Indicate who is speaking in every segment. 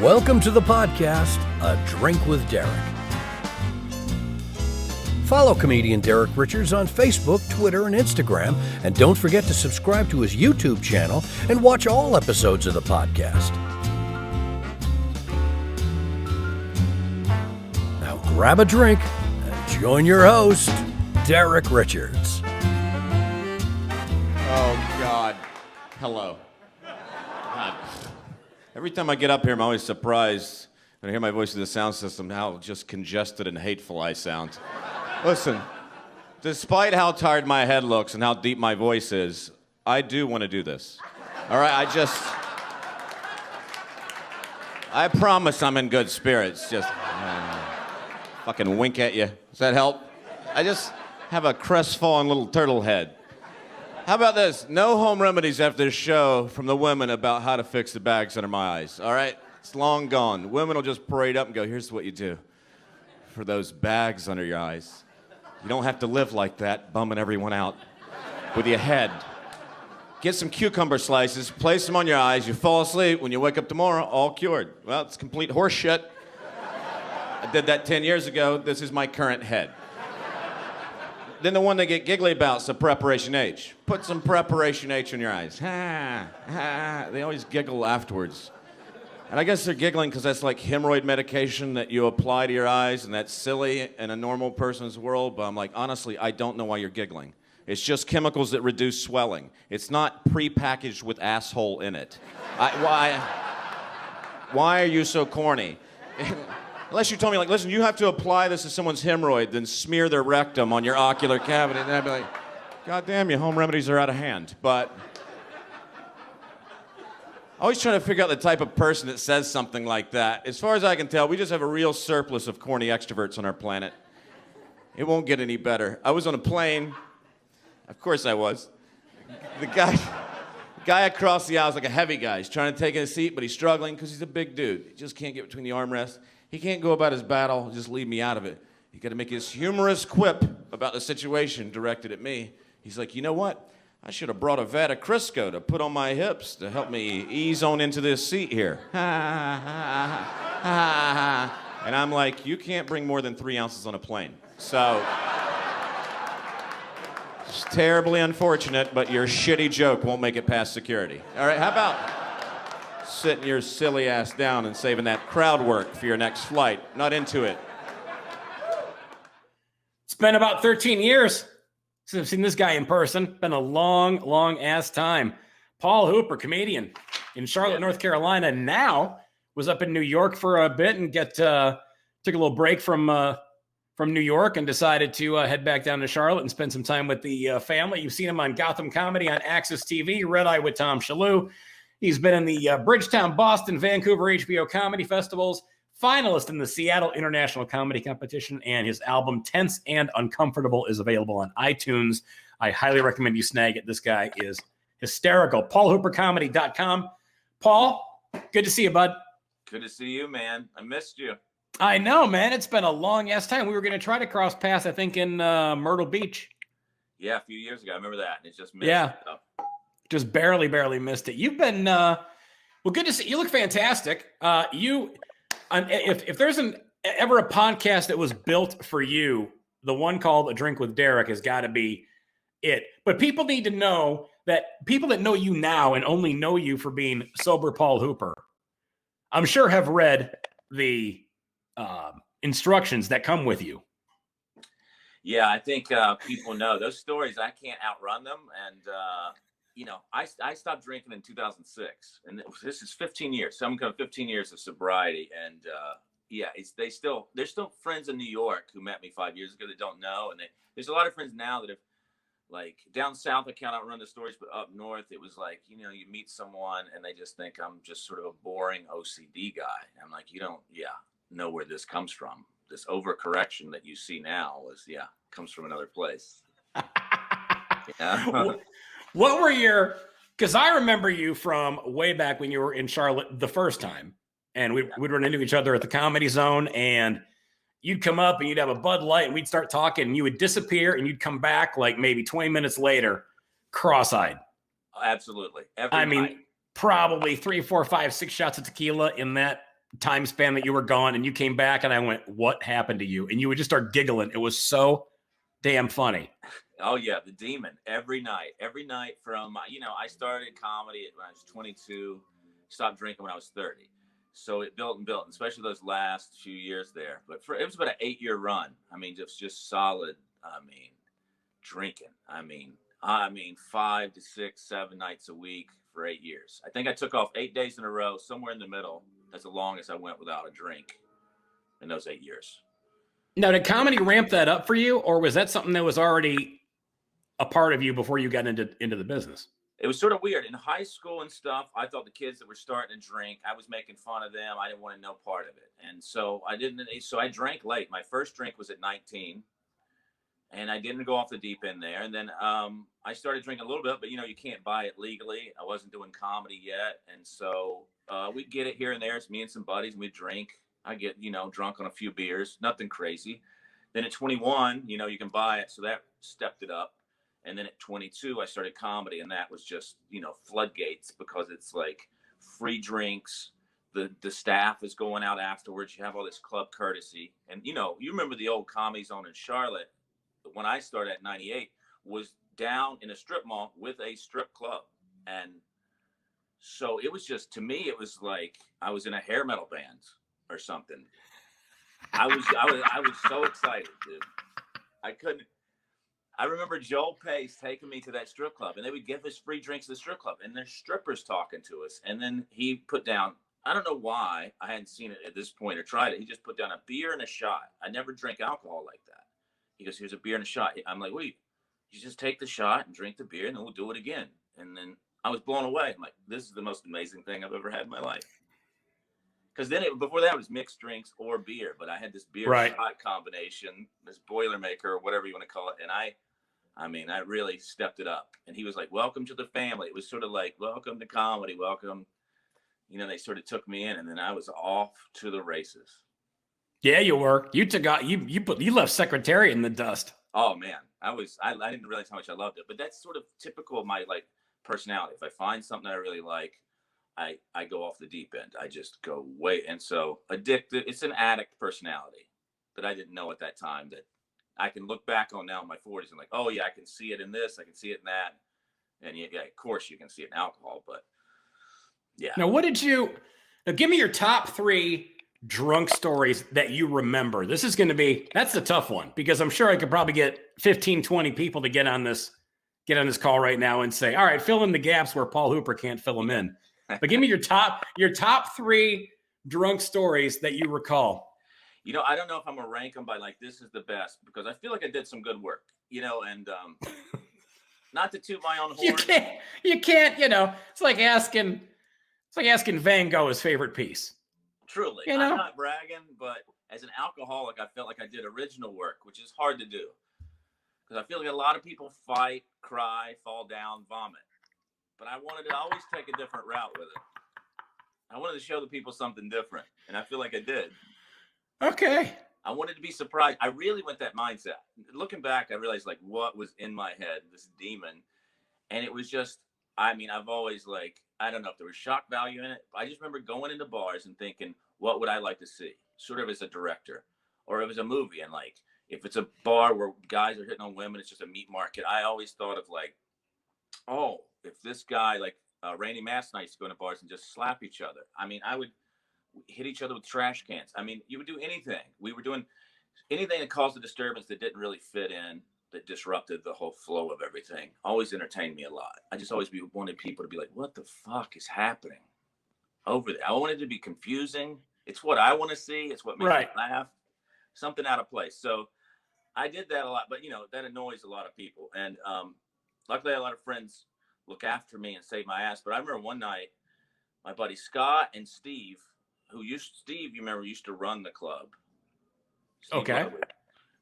Speaker 1: Welcome to the podcast, A Drink with Derek. Follow comedian Derek Richards on Facebook, Twitter, and Instagram, and don't forget to subscribe to his YouTube channel and watch all episodes of the podcast. Now grab a drink and join your host, Derek Richards.
Speaker 2: Oh, God. Hello. God. Every time I get up here, I'm always surprised when I hear my voice in the sound system how just congested and hateful I sound. Listen, despite how tired my head looks and how deep my voice is, I do want to do this. All right, I promise I'm in good spirits. Just fucking wink at you. Does that help? I just have a crestfallen little turtle head. How about this? No home remedies after this show from the women about how to fix the bags under my eyes, all right? It's long gone. Women will just parade up and go, here's what you do for those bags under your eyes. You don't have to live like that, bumming everyone out with your head. Get some cucumber slices, place them on your eyes, you fall asleep. When you wake up tomorrow, all cured. Well, it's complete horse shit. I did that 10 years ago. This is my current head. Then the one they get giggly about is the Preparation H. Put some Preparation H in your eyes. Ha, ha. They always giggle afterwards. And I guess they're giggling because that's like hemorrhoid medication that you apply to your eyes, and that's silly in a normal person's world. But I'm like, honestly, I don't know why you're giggling. It's just chemicals that reduce swelling. It's not prepackaged with asshole in it. Why are you so corny? Unless you told me, like, listen, you have to apply this to someone's hemorrhoid, then smear their rectum on your ocular cavity. And I'd be like, God damn, your home remedies are out of hand. But I always try to figure out the type of person that says something like that. As far as I can tell, we just have a real surplus of corny extroverts on our planet. It won't get any better. I was on a plane. Of course I was. The guy across the aisle is like a heavy guy. He's trying to take a seat, but he's struggling because he's a big dude. He just can't get between the armrests. He can't go about his battle, just leave me out of it. He got to make his humorous quip about the situation directed at me. He's like, you know what? I should have brought a vat of Crisco to put on my hips to help me ease on into this seat here. And I'm like, you can't bring more than 3 ounces on a plane. So, it's terribly unfortunate, but your shitty joke won't make it past security. All right, how about sitting your silly ass down and saving that crowd work for your next flight? Not into it.
Speaker 3: It's been about 13 years since I've seen this guy in person. Been a long, long ass time. Paul Hooper, comedian in Charlotte, North Carolina. Now was up in New York for a bit and took a little break from New York and decided to head back down to Charlotte and spend some time with the family. You've seen him on Gotham Comedy on Access TV, Red Eye with Tom Shalhoub. He's been in the Bridgetown, Boston, Vancouver HBO comedy festivals, finalist in the Seattle International Comedy Competition, and his album Tense and Uncomfortable is available on iTunes. I highly recommend you snag it. This guy is hysterical. PaulHooperComedy.com. Paul, good to see you, bud.
Speaker 2: Good to see you, man. I missed you.
Speaker 3: I know, man. It's been a long ass time. We were going to try to cross paths, I think, in Myrtle Beach.
Speaker 2: Yeah, a few years ago. I remember that. It's just missed.
Speaker 3: Yeah. Just barely missed it. You've been, well, good to see. You look fantastic. If there's ever a podcast that was built for you, the one called A Drink with Derek has got to be it. But people need to know that people that know you now and only know you for being sober Paul Hooper, I'm sure have read the instructions that come with you.
Speaker 4: Yeah, I think people know those stories. I can't outrun them. And, I stopped drinking in 2006, and this is 15 years. So I'm going 15 years of sobriety. And they're still friends in New York who met me 5 years ago that don't know. And there's a lot of friends now that have, like, down south, I can't outrun the stories, but up north, it was like, you meet someone and they just think I'm just sort of a boring OCD guy. And I'm like, you don't, know where this comes from. This overcorrection that you see now comes from another place. Yeah.
Speaker 3: What were because I remember you from way back when you were in Charlotte the first time, and we'd run into each other at the Comedy Zone, and you'd come up and you'd have a Bud Light and we'd start talking and you would disappear and you'd come back like maybe 20 minutes later, cross-eyed.
Speaker 4: Absolutely. Every night.
Speaker 3: Probably 3, 4, 5, 6 shots of tequila in that time span that you were gone and you came back and I went, what happened to you? And you would just start giggling. It was so damn funny.
Speaker 4: Oh yeah, the demon every night from I started comedy when I was 22, stopped drinking when I was 30. So it built and built, and especially those last few years there. But it was about an 8-year run. I mean, just solid. I mean, drinking. I mean, 5 to 6, 7 nights a week for 8 years. I think I took off 8 days in a row, somewhere in the middle. That's the longest I went without a drink in those 8 years.
Speaker 3: Now, did comedy ramp that up for you, or was that something that was already a part of you before you got into the business?
Speaker 4: It was sort of weird. In high school and stuff, I thought the kids that were starting to drink, I was making fun of them. I didn't want to know part of it. And so I drank late. My first drink was at 19. And I didn't go off the deep end there. And then I started drinking a little bit, but you can't buy it legally. I wasn't doing comedy yet. And so we'd get it here and there. It's me and some buddies, and we'd drink. I get, drunk on a few beers, nothing crazy. Then at 21, you can buy it. So that stepped it up. And then at 22, I started comedy, and that was just, floodgates, because it's like free drinks. The staff is going out afterwards. You have all this club courtesy. And, you remember the old Comedy Zone in Charlotte, when I started at 98, was down in a strip mall with a strip club. And so it was just, to me, it was like I was in a hair metal band or something. I was so excited, dude. I remember Joel Pace taking me to that strip club, and they would give us free drinks at the strip club, and there's strippers talking to us. And then he put down, I don't know why I hadn't seen it at this point or tried it. He just put down a beer and a shot. I never drank alcohol like that. He goes, here's a beer and a shot. I'm like, wait, you just take the shot and drink the beer, and then we'll do it again. And then I was blown away. I'm like, this is the most amazing thing I've ever had in my life. Because then before that, it was mixed drinks or beer. But I had this beer shot combination, this Boilermaker or whatever you want to call it. And I really stepped it up. And he was like, welcome to the family. It was sort of like, welcome to comedy, welcome. They sort of took me in, and then I was off to the races.
Speaker 3: Yeah, you were. You took out. You left Secretariat in the dust.
Speaker 4: Oh man, I didn't realize how much I loved it. But that's sort of typical of my personality. If I find something I really like, I go off the deep end. I just go way. And so addicted. It's an addict personality that I didn't know at that time, that I can look back on now in my 40s and like, oh yeah, I can see it in this, I can see it in that. And yeah, of course you can see it in alcohol, but yeah.
Speaker 3: Now, give me your top 3 drunk stories that you remember. That's the tough one, because I'm sure I could probably get 15, 20 people to get on this call right now and say, all right, fill in the gaps where Paul Hooper can't fill them in. But give me your top 3 drunk stories that you recall.
Speaker 4: I don't know if I'm gonna rank them by this is the best, because I feel like I did some good work, and not to toot my own horn.
Speaker 3: You can't, it's like asking Van Gogh his favorite piece.
Speaker 4: Truly, I'm not bragging, but as an alcoholic, I felt like I did original work, which is hard to do, because I feel like a lot of people fight, cry, fall down, vomit. But I wanted to always take a different route with it. I wanted to show the people something different, and I feel like I did.
Speaker 3: Okay.
Speaker 4: I wanted to be surprised. I really went that mindset. Looking back, I realized what was in my head, this demon. And it was just, I've always I don't know if there was shock value in it. But I just remember going into bars and thinking, what would I like to see? Sort of as a director, or if it was a movie. And if it's a bar where guys are hitting on women, it's just a meat market. I always thought of oh, if this guy, Randy Mass and I used to go into bars and just slap each other. I would hit each other with trash cans. You would do anything. We were doing anything that caused a disturbance that didn't really fit in, that disrupted the whole flow of everything. Always entertained me a lot. I just always wanted people to be like, what the fuck is happening over there? I wanted it to be confusing. It's what I want to see. It's what makes me laugh. Something out of place. So I did that a lot, but that annoys a lot of people. And luckily I had a lot of friends look after me and save my ass. But I remember one night, my buddy Scott and Steve, you remember, used to run the club. Steve
Speaker 3: okay.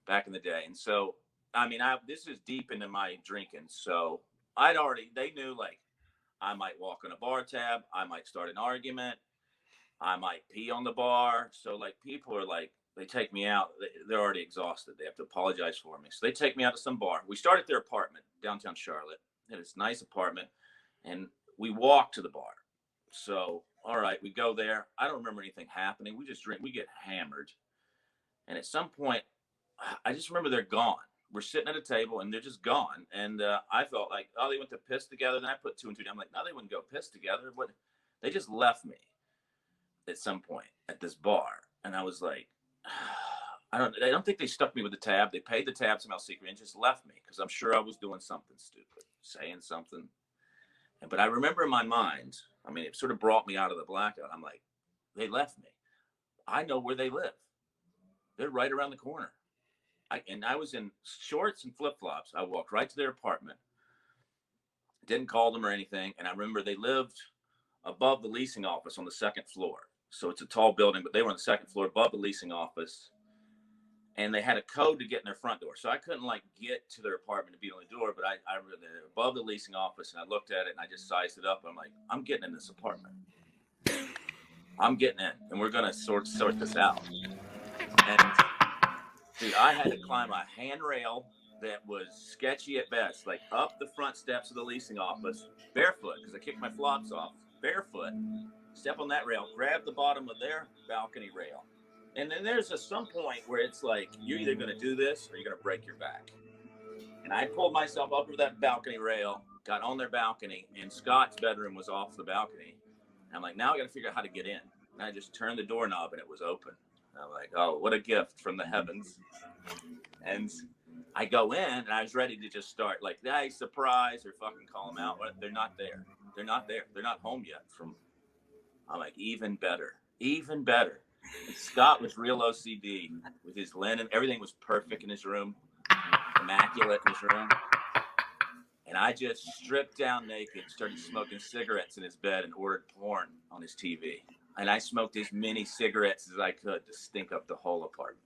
Speaker 4: Back in the day. And so, this is deep into my drinking. So they knew I might walk on a bar tab. I might start an argument. I might pee on the bar. So people are they take me out. They're already exhausted. They have to apologize for me. So they take me out to some bar. We start at their apartment, downtown Charlotte. They had this nice apartment, and we walk to the bar. So all right, we go there. I don't remember anything happening. We just drink. We get hammered. And at some point, I just remember they're gone. We're sitting at a table and they're just gone. And I felt like, oh, they went to piss together. Then I put 2 and 2 down. I'm like, no, they wouldn't go piss together. What? They just left me at some point at this bar. And I was like, I don't think they stuck me with the tab. They paid the tab somehow secretly and just left me because I'm sure I was doing something stupid, saying something. But I remember in my mind, I mean, it sort of brought me out of the blackout. I'm like, they left me. I know where they live. They're right around the corner. I was in shorts and flip-flops. I walked right to their apartment. Didn't call them or anything. And I remember they lived above the leasing office on the 2nd floor. So it's a tall building, but they were on the 2nd floor above the leasing office. And they had a code to get in their front door. So I couldn't like get to their apartment to beat on the door, but I really above the leasing office and I looked at it and I just sized it up. And I'm like, I'm getting in this apartment. I'm getting in and we're going to sort this out. And see, I had to climb a handrail that was sketchy at best, like up the front steps of the leasing office, barefoot, because I kicked my flops off, barefoot, step on that rail, grab the bottom of their balcony rail. And then there's some point where it's like, you're either going to do this or you're going to break your back. And I pulled myself up over that balcony rail, got on their balcony, and Scott's bedroom was off the balcony. And I'm like, now I got to figure out how to get in. And I just turned the doorknob and it was open. And I'm like, oh, what a gift from the heavens. And I go in and I was ready to just start like, hey, surprise, or fucking call them out. But they're not there. They're not there. They're not home yet. I'm like, even better. Even better. And Scott was real OCD with his linen. Everything was perfect in his room, immaculate in his room. And I just stripped down naked, started smoking cigarettes in his bed and ordered porn on his TV. And I smoked as many cigarettes as I could to stink up the whole apartment.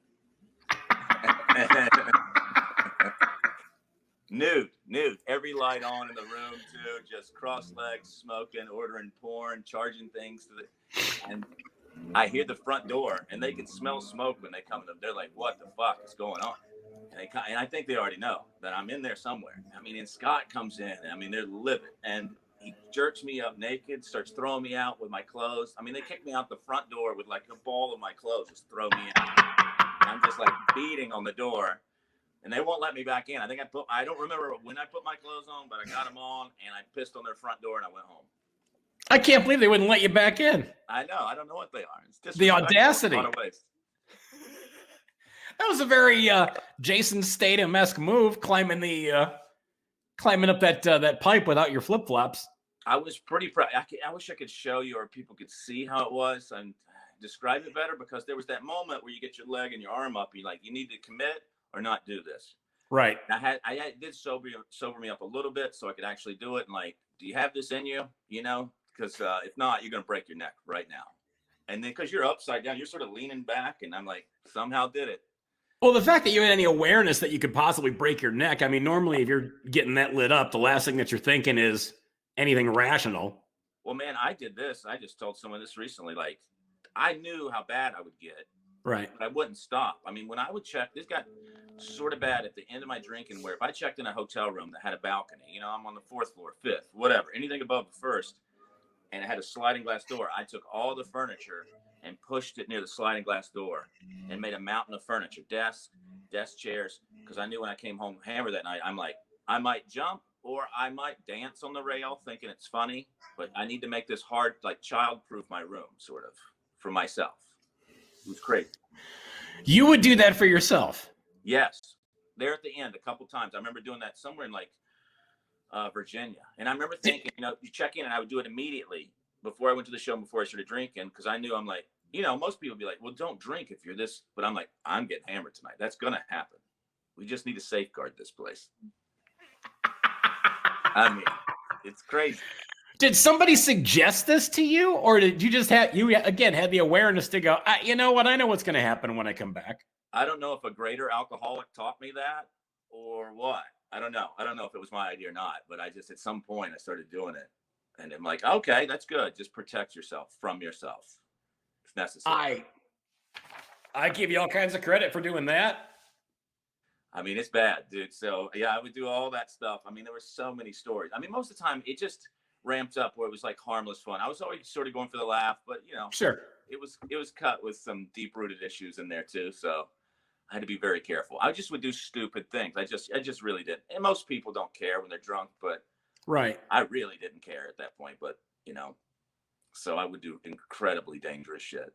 Speaker 4: Nude. Every light on in the room, too. Just cross legs, smoking, ordering porn, charging things to the... And I hear the front door, and they can smell smoke when they come in. They're like, what the fuck is going on? And I think they already know that I'm in there somewhere. I mean, and Scott comes in. I mean, they're livid. And he jerks me up naked, starts throwing me out with my clothes. I mean, they kicked me out the front door with like a ball of my clothes, just throw me out. And I'm just like beating on the door. And they won't let me back in. I don't remember when I put my clothes on, but I got them on, and I pissed on their front door, and I went home.
Speaker 3: I can't believe they wouldn't let you back in.
Speaker 4: I know. I don't know what they are. It's just
Speaker 3: the audacity. That was a very Jason Statham-esque move, climbing up that pipe without your flip flops.
Speaker 4: I was pretty proud. I wish I could show you or people could see how it was and describe it better, because there was that moment where you get your leg and your arm up. You like, you need to commit or not do this.
Speaker 3: Right.
Speaker 4: I did sober me up a little bit so I could actually do it. And like, do you have this in you? You know, because if not, you're going to break your neck right now. And then because you're upside down, you're sort of leaning back. And I'm like, somehow did it.
Speaker 3: Well, the fact that you had any awareness that you could possibly break your neck. I mean, normally if you're getting that lit up, the last thing that you're thinking is anything rational.
Speaker 4: Well, man, I did this. I just told someone this recently. Like, I knew how bad I would get.
Speaker 3: Right.
Speaker 4: But I wouldn't stop. I mean, when I would check, this got sort of bad at the end of my drinking, where if I checked in a hotel room that had a balcony, you know, I'm on the 4th floor, 5th, whatever, anything above the 1st, and it had a sliding glass door, I took all the furniture and pushed it near the sliding glass door and made a mountain of furniture, desk chairs, because I knew when I came home hammered that night, I'm like, I might jump or I might dance on the rail thinking it's funny, but I need to make this hard, like child-proof my room, sort of, for myself. It was crazy.
Speaker 3: You would do that for yourself?
Speaker 4: Yes. There at the end, a couple times. I remember doing that somewhere in like Virginia. And I remember thinking, you know, you check in and I would do it immediately before I went to the show and before I started drinking, because I knew, I'm like, you know, most people would be like, well, don't drink if you're this. But I'm like, I'm getting hammered tonight. That's going to happen. We just need to safeguard this place. I mean, it's crazy.
Speaker 3: Did somebody suggest this to you, or did you just had the awareness to go, you know what? I know what's going to happen when I come back.
Speaker 4: I don't know if a greater alcoholic taught me that or what. I don't know. I don't know if it was my idea or not, but I just, at some point I started doing it, and I'm like, okay, that's good. Just protect yourself from yourself if necessary.
Speaker 3: I give you all kinds of credit for doing that.
Speaker 4: I mean, it's bad, dude. So yeah, I would do all that stuff. I mean, there were so many stories. I mean, most of the time it just ramped up where it was like harmless fun. I was always sort of going for the laugh, but
Speaker 3: Sure.
Speaker 4: it was cut with some deep rooted issues in there too. So I had to be very careful. I just would do stupid things. I just really did. And most people don't care when they're drunk, but
Speaker 3: Right.
Speaker 4: I really didn't care at that point. But so I would do incredibly dangerous shit.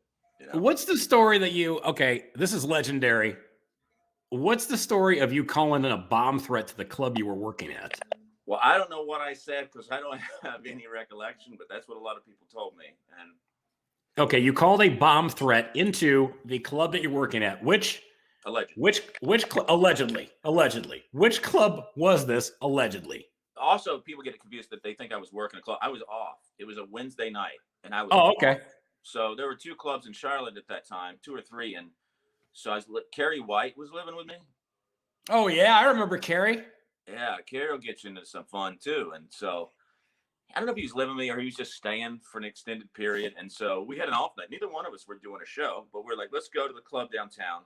Speaker 3: What's the story that okay, this is legendary. What's the story of you calling in a bomb threat to the club you were working at?
Speaker 4: Well, I don't know what I said because I don't have any recollection, but that's what a lot of people told me. And
Speaker 3: okay, you called a bomb threat into the club that you're working at.
Speaker 4: Allegedly.
Speaker 3: Allegedly. Which club was this allegedly?
Speaker 4: Also, people get confused that they think I was working a club. I was off. It was a Wednesday night, and I was
Speaker 3: okay.
Speaker 4: off. So there were 2 clubs in Charlotte at that time, 2 or 3, and so Carrie White was living with me.
Speaker 3: Oh yeah, I remember Carrie.
Speaker 4: Yeah, Carrie will get you into some fun too, and so I don't know if he was living with me or he was just staying for an extended period. And so we had an off night. Neither one of us were doing a show, but we're like, let's go to the club downtown.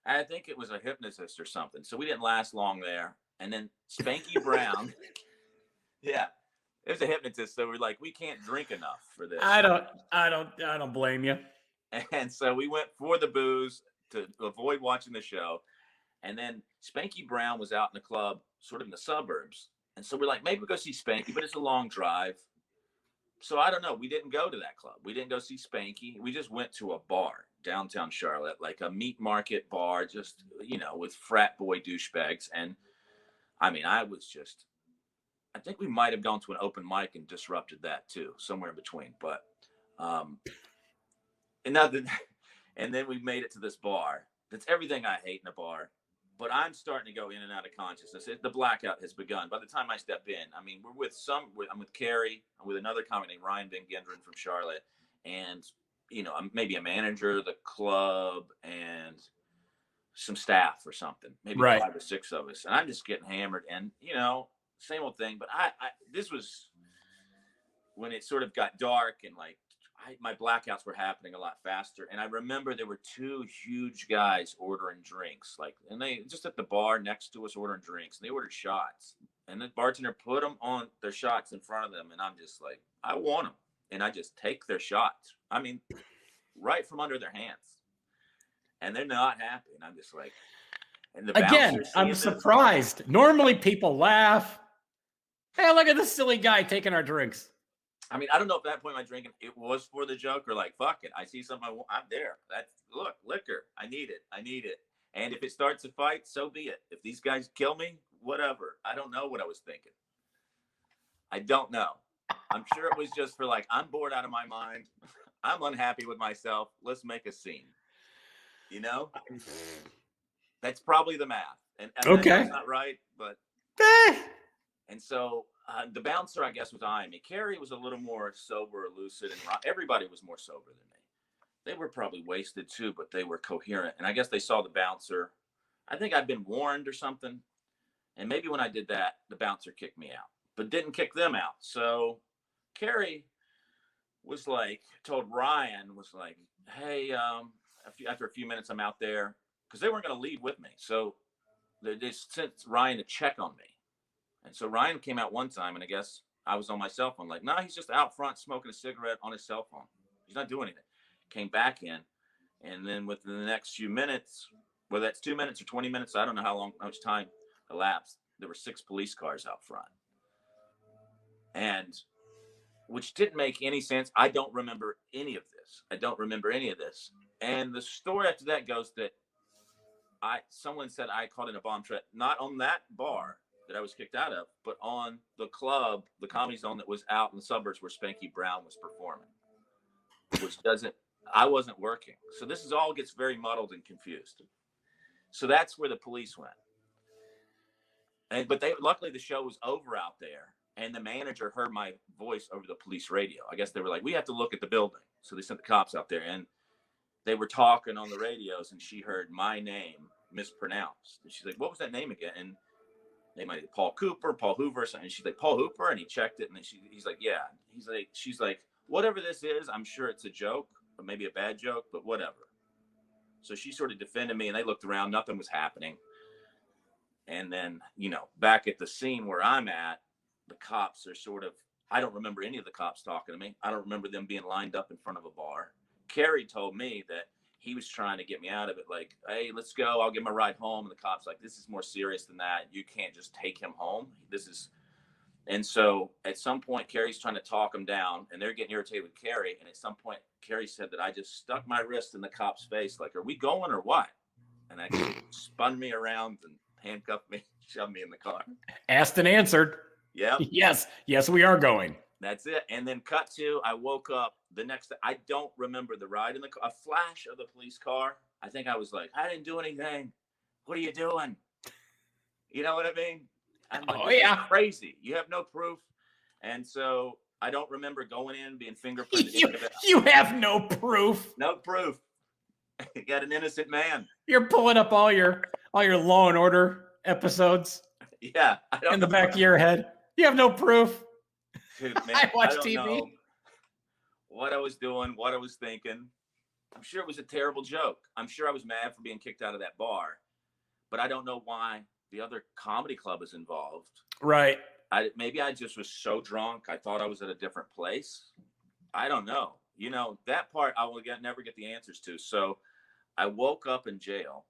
Speaker 4: I think it was a hypnotist or something. So we didn't last long there. And then Spanky Brown, yeah, it was a hypnotist. So we're like, we can't drink enough for this.
Speaker 3: I don't blame you.
Speaker 4: And so we went for the booze to avoid watching the show. And then Spanky Brown was out in the club, sort of in the suburbs. And so we're like, maybe we'll go see Spanky, but it's a long drive. So I don't know. We didn't go to that club. We didn't go see Spanky. We just went to a bar downtown Charlotte, like a meat market bar, just, with frat boy douchebags. And I mean, I think we might have gone to an open mic and disrupted that too, somewhere in between. But, and then we made it to this bar. That's everything I hate in a bar. But I'm starting to go in and out of consciousness. The blackout has begun. By the time I step in, I mean, I'm with Carrie, I'm with another comic named Ryan Van Genderen from Charlotte, and I'm maybe a manager of the club and some staff or something, maybe
Speaker 3: Right.
Speaker 4: 5 or 6 of us, and I'm just getting hammered, and same old thing. But I this was when it sort of got dark and like my blackouts were happening a lot faster. And I remember there were 2 huge guys ordering drinks, and they just at the bar next to us ordering drinks, and they ordered shots, and the bartender put them on their shots in front of them. And I'm just like, I want them. And I just take their shots. I mean, right from under their hands. And they're not happy. And I'm just like, and the
Speaker 3: again, I'm surprised. Normally people laugh. Hey, look at this silly guy taking our drinks.
Speaker 4: I mean, I don't know if at that point my drinking, it was for the joke or like, fuck it. I see something I'm there. Look, liquor. I need it. And if it starts a fight, so be it. If these guys kill me, whatever. I don't know what I was thinking. I don't know. I'm sure it was just for like, I'm bored out of my mind. I'm unhappy with myself. Let's make a scene. That's probably the math. And
Speaker 3: okay.
Speaker 4: That's not right, but. And so the bouncer, I guess, was eyeing me. Carrie was a little more sober, lucid, and everybody was more sober than me. They were probably wasted too, but they were coherent. And I guess they saw the bouncer. I think I'd been warned or something. And maybe when I did that, the bouncer kicked me out, but didn't kick them out. So Carrie was like, told Ryan, was like, hey, after a few minutes, I'm out there, because they weren't going to leave with me. So they sent Ryan to check on me. And so Ryan came out one time, and I guess I was on my cell phone. Like, nah, he's just out front smoking a cigarette on his cell phone. He's not doing anything. Came back in, and then within the next few minutes, whether that's 2 minutes or 20 minutes, I don't know how much time elapsed, there were 6 police cars out front. And which didn't make any sense. I don't remember any of this. And the story after that goes that someone said I called in a bomb threat, not on that bar that I was kicked out of, but on the club, the Comedy Zone that was out in the suburbs where Spanky Brown was performing, I wasn't working. So this all gets very muddled and confused. So that's where the police went. But luckily the show was over out there, and the manager heard my voice over the police radio. I guess they were like, we have to look at the building. So they sent the cops out there, and they were talking on the radios, and she heard my name mispronounced. And she's like, what was that name again? And they might be Paul Cooper, Paul Hoover, and she's like, Paul Hooper? And he checked it, and then he's like, yeah. She's like, whatever this is, I'm sure it's a joke, or maybe a bad joke, but whatever. So she sort of defended me, and they looked around, nothing was happening. And then, back at the scene where I'm at, the cops are sort of, I don't remember any of the cops talking to me. I don't remember them being lined up in front of a bar. Kerry told me that he was trying to get me out of it. Like, hey, let's go. I'll give him a ride home. And the cop's like, this is more serious than that. You can't just take him home. And so at some point, Kerry's trying to talk him down, and they're getting irritated with Kerry. And at some point, Kerry said that I just stuck my wrist in the cop's face. Like, are we going or what? And I spun me around and handcuffed me, shoved me in the car.
Speaker 3: Asked and answered.
Speaker 4: Yeah.
Speaker 3: Yes, we are going.
Speaker 4: That's it. And then cut to, I woke up the next day. I don't remember the ride in the car. A flash of the police car. I think I was like, I didn't do anything. What are you doing? You know what I mean? I'm like,
Speaker 3: oh, yeah.
Speaker 4: Crazy. You have no proof. And so I don't remember going in, being fingerprinted.
Speaker 3: You have no proof.
Speaker 4: No proof. You got an innocent man.
Speaker 3: You're pulling up all your Law and Order episodes.
Speaker 4: Yeah.
Speaker 3: In the back of your head. You have no proof.
Speaker 4: Dude, man,
Speaker 3: I watch
Speaker 4: don't
Speaker 3: TV.
Speaker 4: know what I was doing, what I was thinking. I'm sure it was a terrible joke. I'm sure I was mad for being kicked out of that bar, but I don't know why the other comedy club is involved.
Speaker 3: Right.
Speaker 4: Maybe I just was so drunk. I thought I was at a different place. I don't know. You know, that part I will never get the answers to. So I woke up in jail.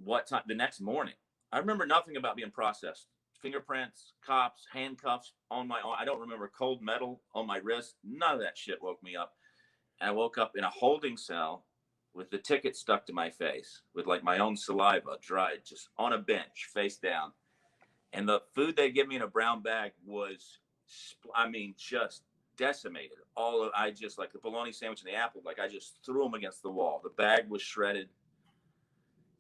Speaker 4: What time? The next morning. I remember nothing about being processed. Fingerprints, cops, handcuffs on my arm. I don't remember cold metal on my wrist. None of that shit woke me up. And I woke up in a holding cell with the ticket stuck to my face, with like my own saliva dried, just on a bench, face down. And the food they give me in a brown bag was, I mean, just decimated. I just, like the bologna sandwich and the apple, like I just threw them against the wall. The bag was shredded.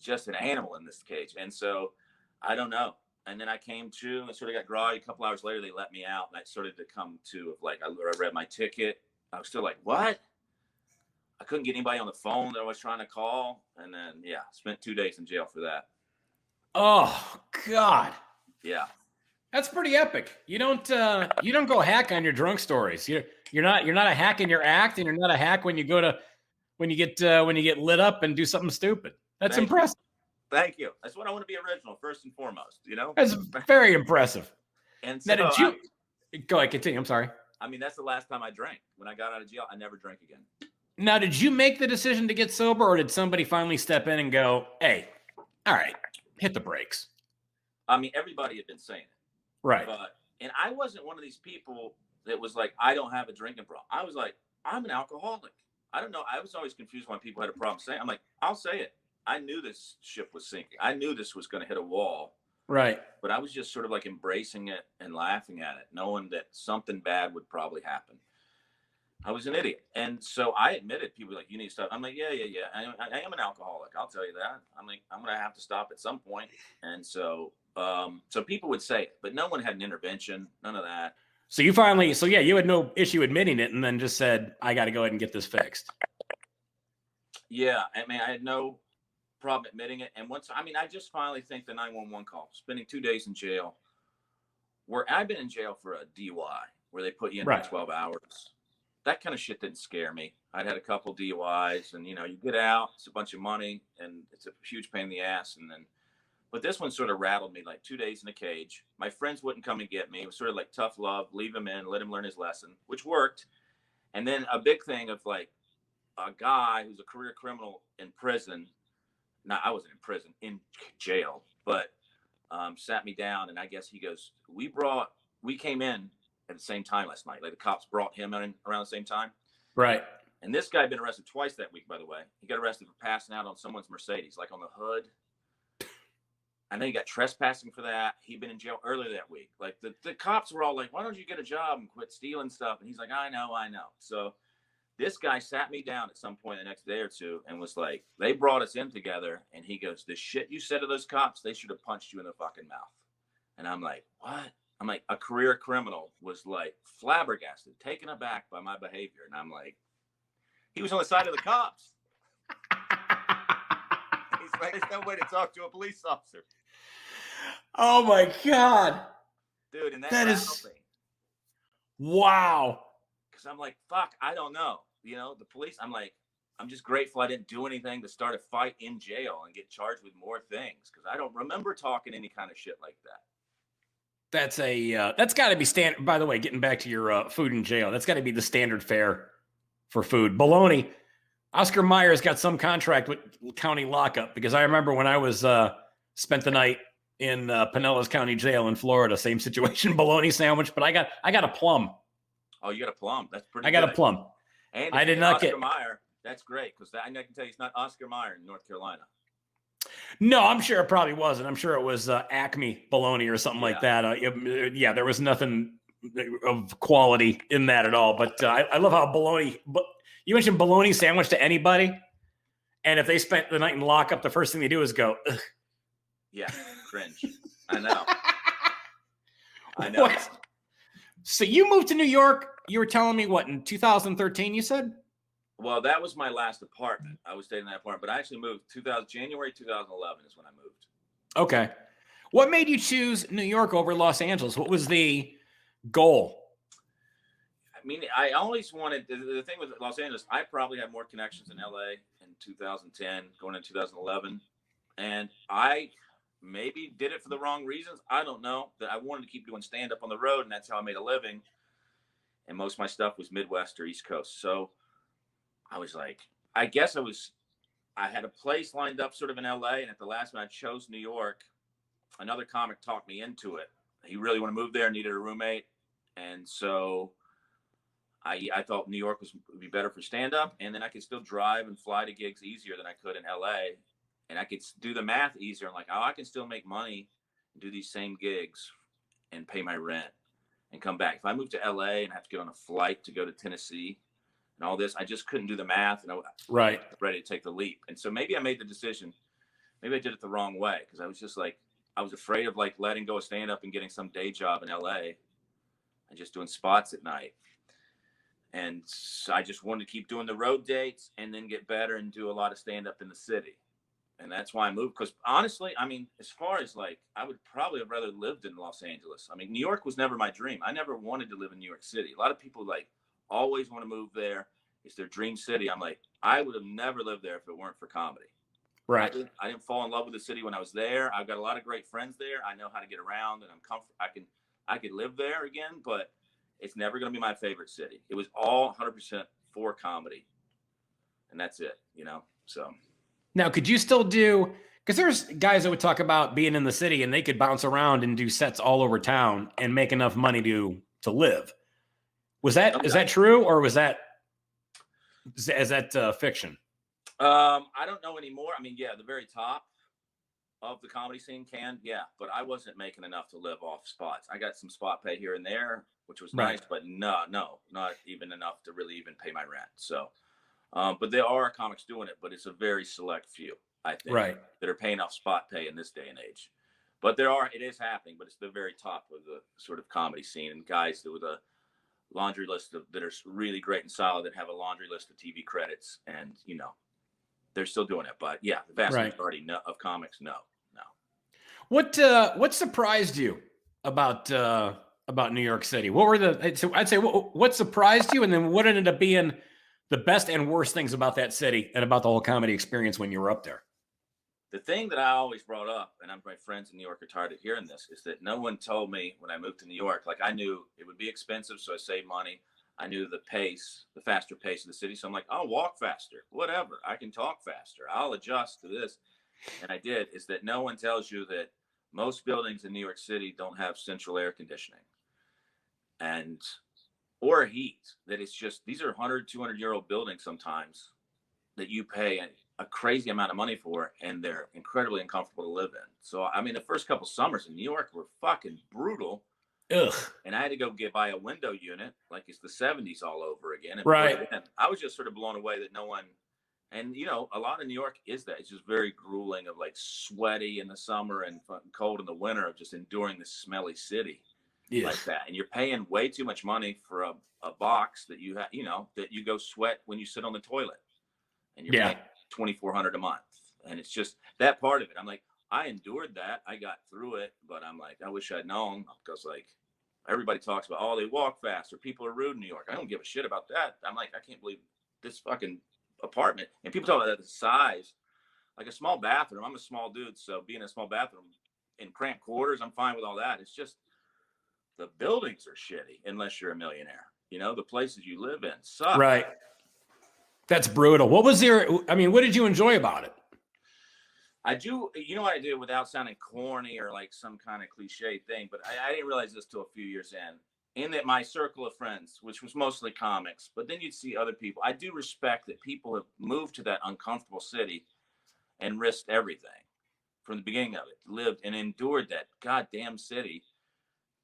Speaker 4: Just an animal in this cage. And so I don't know. And then I came to and sort of got groggy. A couple hours later, they let me out. And I started to come to of like, I read my ticket. I was still like, what? I couldn't get anybody on the phone that I was trying to call. And then, yeah, spent 2 days in jail for that.
Speaker 3: Oh, God.
Speaker 4: Yeah.
Speaker 3: That's pretty epic. You don't go hack on your drunk stories. You're not a hack in your act, and you're not a hack when you get lit up and do something stupid. That's impressive.
Speaker 4: Thank you. That's what I want to be original, first and foremost, you know?
Speaker 3: That's very impressive.
Speaker 4: And so
Speaker 3: now, go ahead, continue. I'm sorry.
Speaker 4: I mean, that's the last time I drank. When I got out of jail, I never drank again.
Speaker 3: Now, did you make the decision to get sober, or did somebody finally step in and go, hey, all right, hit the brakes?
Speaker 4: I mean, everybody had been saying it.
Speaker 3: Right.
Speaker 4: And I wasn't one of these people that was like, I don't have a drinking problem. I was like, I'm an alcoholic. I don't know. I was always confused when people had a problem saying, I'm like, I'll say it. I knew this ship was sinking. I knew this was going to hit a wall.
Speaker 3: Right.
Speaker 4: But I was just sort of like embracing it and laughing at it, knowing that something bad would probably happen. I was an idiot. And so I admitted, people were like, you need to stop. I'm like, yeah. I am an alcoholic. I'll tell you that. I'm like, I'm going to have to stop at some point. And so, so people would say it, but no one had an intervention, none of that.
Speaker 3: So you had no issue admitting it and then just said, I got to go ahead and get this fixed.
Speaker 4: Yeah. I mean, I had no problem admitting it. And I just finally think the 911 call, spending 2 days in jail, where I've been in jail for a DUI, where they put you in for 12 hours. That kind of shit didn't scare me. I'd had a couple DUIs, and you get out, it's a bunch of money, and it's a huge pain in the ass. But this one sort of rattled me, like 2 days in a cage. My friends wouldn't come and get me. It was sort of like tough love, leave him in, let him learn his lesson, which worked. And then a big thing of like a guy who's a career criminal in prison. Now, I wasn't in prison, in jail, but sat me down, and I guess he goes, we came in at the same time last night. Like the cops brought him in around the same time.
Speaker 3: Right.
Speaker 4: And this guy had been arrested twice that week, by the way. He got arrested for passing out on someone's Mercedes, like on the hood. And then he got trespassing for that. He'd been in jail earlier that week. Like the cops were all like, why don't you get a job and quit stealing stuff? And he's like, I know. So this guy sat me down at some point the next day or two and was like, they brought us in together. And he goes, the shit you said to those cops, they should have punched you in the fucking mouth. And I'm like, what? I'm like, a career criminal was like flabbergasted, taken aback by my behavior. And I'm like, he was on the side of the cops. He's like, there's no way to talk to a police officer.
Speaker 3: Oh my God.
Speaker 4: Dude, and
Speaker 3: that is
Speaker 4: me.
Speaker 3: Wow.
Speaker 4: Because I'm like, fuck, I don't know. The police, I'm like, I'm just grateful I didn't do anything to start a fight in jail and get charged with more things. Because I don't remember talking any kind of shit like that.
Speaker 3: That's got to be standard. By the way, getting back to your food in jail, that's got to be the standard fare for food. Bologna. Oscar Mayer's got some contract with county lockup because I remember when I was spent the night in Pinellas County Jail in Florida, same situation, bologna sandwich, but I got a plum.
Speaker 4: Oh, you got a plum. That's pretty.
Speaker 3: I got a plum.
Speaker 4: And
Speaker 3: I did not
Speaker 4: Oscar
Speaker 3: get
Speaker 4: Mayer. That's great because I can tell you it's not Oscar Mayer in North Carolina.
Speaker 3: No, I'm sure it probably wasn't. I'm sure it was Acme bologna or something like that. Yeah, there was nothing of quality in that at all. But I love how bologna. But you mentioned bologna sandwich to anybody, and if they spent the night in lockup, the first thing they do is go, ugh.
Speaker 4: Yeah, cringe. I know. I know.
Speaker 3: What? So you moved to New York. You were telling me what in 2013? You said.
Speaker 4: Well, that was my last apartment. I was staying in that apartment, but I actually moved January 2011 is when I moved.
Speaker 3: Okay. What made you choose New York over Los Angeles? What was the goal?
Speaker 4: I mean, I always wanted the thing with Los Angeles. I probably had more connections in LA in 2010, going into 2011, and I maybe did it for the wrong reasons. I don't know. That I wanted to keep doing stand up on the road, and that's how I made a living. And most of my stuff was Midwest or East Coast, so I was like, I guess I had a place lined up sort of in LA, and at the last minute I chose New York. Another comic talked me into it. He really wanted to move there, needed a roommate, and so I thought New York would be better for stand-up, and then I could still drive and fly to gigs easier than I could in LA, and I could do the math easier. I'm like, oh, I can still make money and do these same gigs and pay my rent and come back. If I move to LA and have to get on a flight to go to Tennessee and all this, I just couldn't do the math, and I was ready to take the leap. And so maybe I made the decision. Maybe I did it the wrong way because I was just like, I was afraid of like letting go of stand-up and getting some day job in LA and just doing spots at night. And so I just wanted to keep doing the road dates and then get better and do a lot of stand-up in the city. And that's why I moved. Because honestly, I mean, as far as like, I would probably have rather lived in Los Angeles. I mean, New York was never my dream. I never wanted to live in New York City. A lot of people like always want to move there. It's their dream city. I'm like, I would have never lived there if it weren't for comedy.
Speaker 3: Right.
Speaker 4: I didn't fall in love with the city when I was there. I've got a lot of great friends there. I know how to get around, and I'm comfortable. I could live there again, but it's never going to be my favorite city. It was all 100% for comedy, and that's it, you know? So
Speaker 3: now, could you still do, because there's guys that would talk about being in the city and they could bounce around and do sets all over town and make enough money to live. Is that true, or is that fiction?
Speaker 4: I don't know anymore. I mean, yeah, the very top of the comedy scene can, yeah, but I wasn't making enough to live off spots. I got some spot pay here and there, which was nice, but no, not even enough to really even pay my rent. So, but there are comics doing it, but it's a very select few, I think, that are paying off spot pay in this day and age. But it is happening, but it's the very top of the sort of comedy scene, and guys with a laundry list that are really great and solid that have a laundry list of TV credits, and you know, they're still doing it. But yeah, the vast majority of comics, no.
Speaker 3: What surprised you about New York City? What were I'd say what surprised you, and then what ended up being the best and worst things about that city and about the whole comedy experience when you were up there?
Speaker 4: The thing that I always brought up, and my friends in New York are tired of hearing this, is that no one told me when I moved to New York. Like, I knew it would be expensive, so I saved money. I knew the faster pace of the city. So I'm like, I'll walk faster, whatever. I can talk faster. I'll adjust to this. And I did. Is that no one tells you that most buildings in New York City don't have central air conditioning or heat. That it's just, these are 100, 200-year-old buildings sometimes that you pay a crazy amount of money for, and they're incredibly uncomfortable to live in. So, I mean, the first couple summers in New York were fucking brutal.
Speaker 3: Ugh.
Speaker 4: And I had to go buy a window unit like it's the 70s all over again. And I was just sort of blown away that no one, and you know, a lot of New York is that. It's just very grueling of like sweaty in the summer and cold in the winter of just enduring this smelly city like that. And you're paying way too much money for a box that you have, you know, that you go sweat when you sit on the toilet, and you're paying $2,400 a month. And it's just that part of it. I'm like, I endured that. I got through it, but I'm like, I wish I'd known, because like everybody talks about, oh, they walk fast or people are rude in New York. I don't give a shit about that. I'm like, I can't believe this fucking apartment. And people talk about the size, like a small bathroom. I'm a small dude, so being in a small bathroom in cramped quarters, I'm fine with all that. It's just the buildings are shitty unless you're a millionaire. You know, the places you live in suck.
Speaker 3: Right. That's brutal. What was what did you enjoy about it?
Speaker 4: I do, you know what I do without sounding corny or like some kind of cliche thing, but I didn't realize this till a few years in that my circle of friends, which was mostly comics, but then you'd see other people. I do respect that people have moved to that uncomfortable city and risked everything from the beginning of it, lived and endured that goddamn city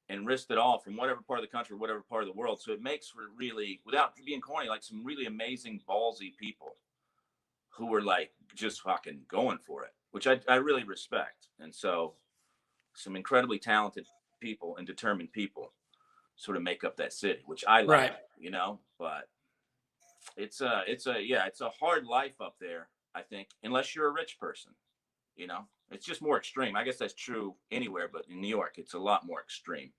Speaker 4: and risked it all from whatever part of the country, whatever part of the world. So it makes for really, without being corny, like some really amazing ballsy people who were like just fucking going for it, which I really respect. And so some incredibly talented people and determined people sort of make up that city, which I like,
Speaker 3: Right.
Speaker 4: you know, but it's a hard life up there, I think, unless you're a rich person, you know, it's just more extreme. I guess that's true anywhere, but in New York, it's a lot more extreme.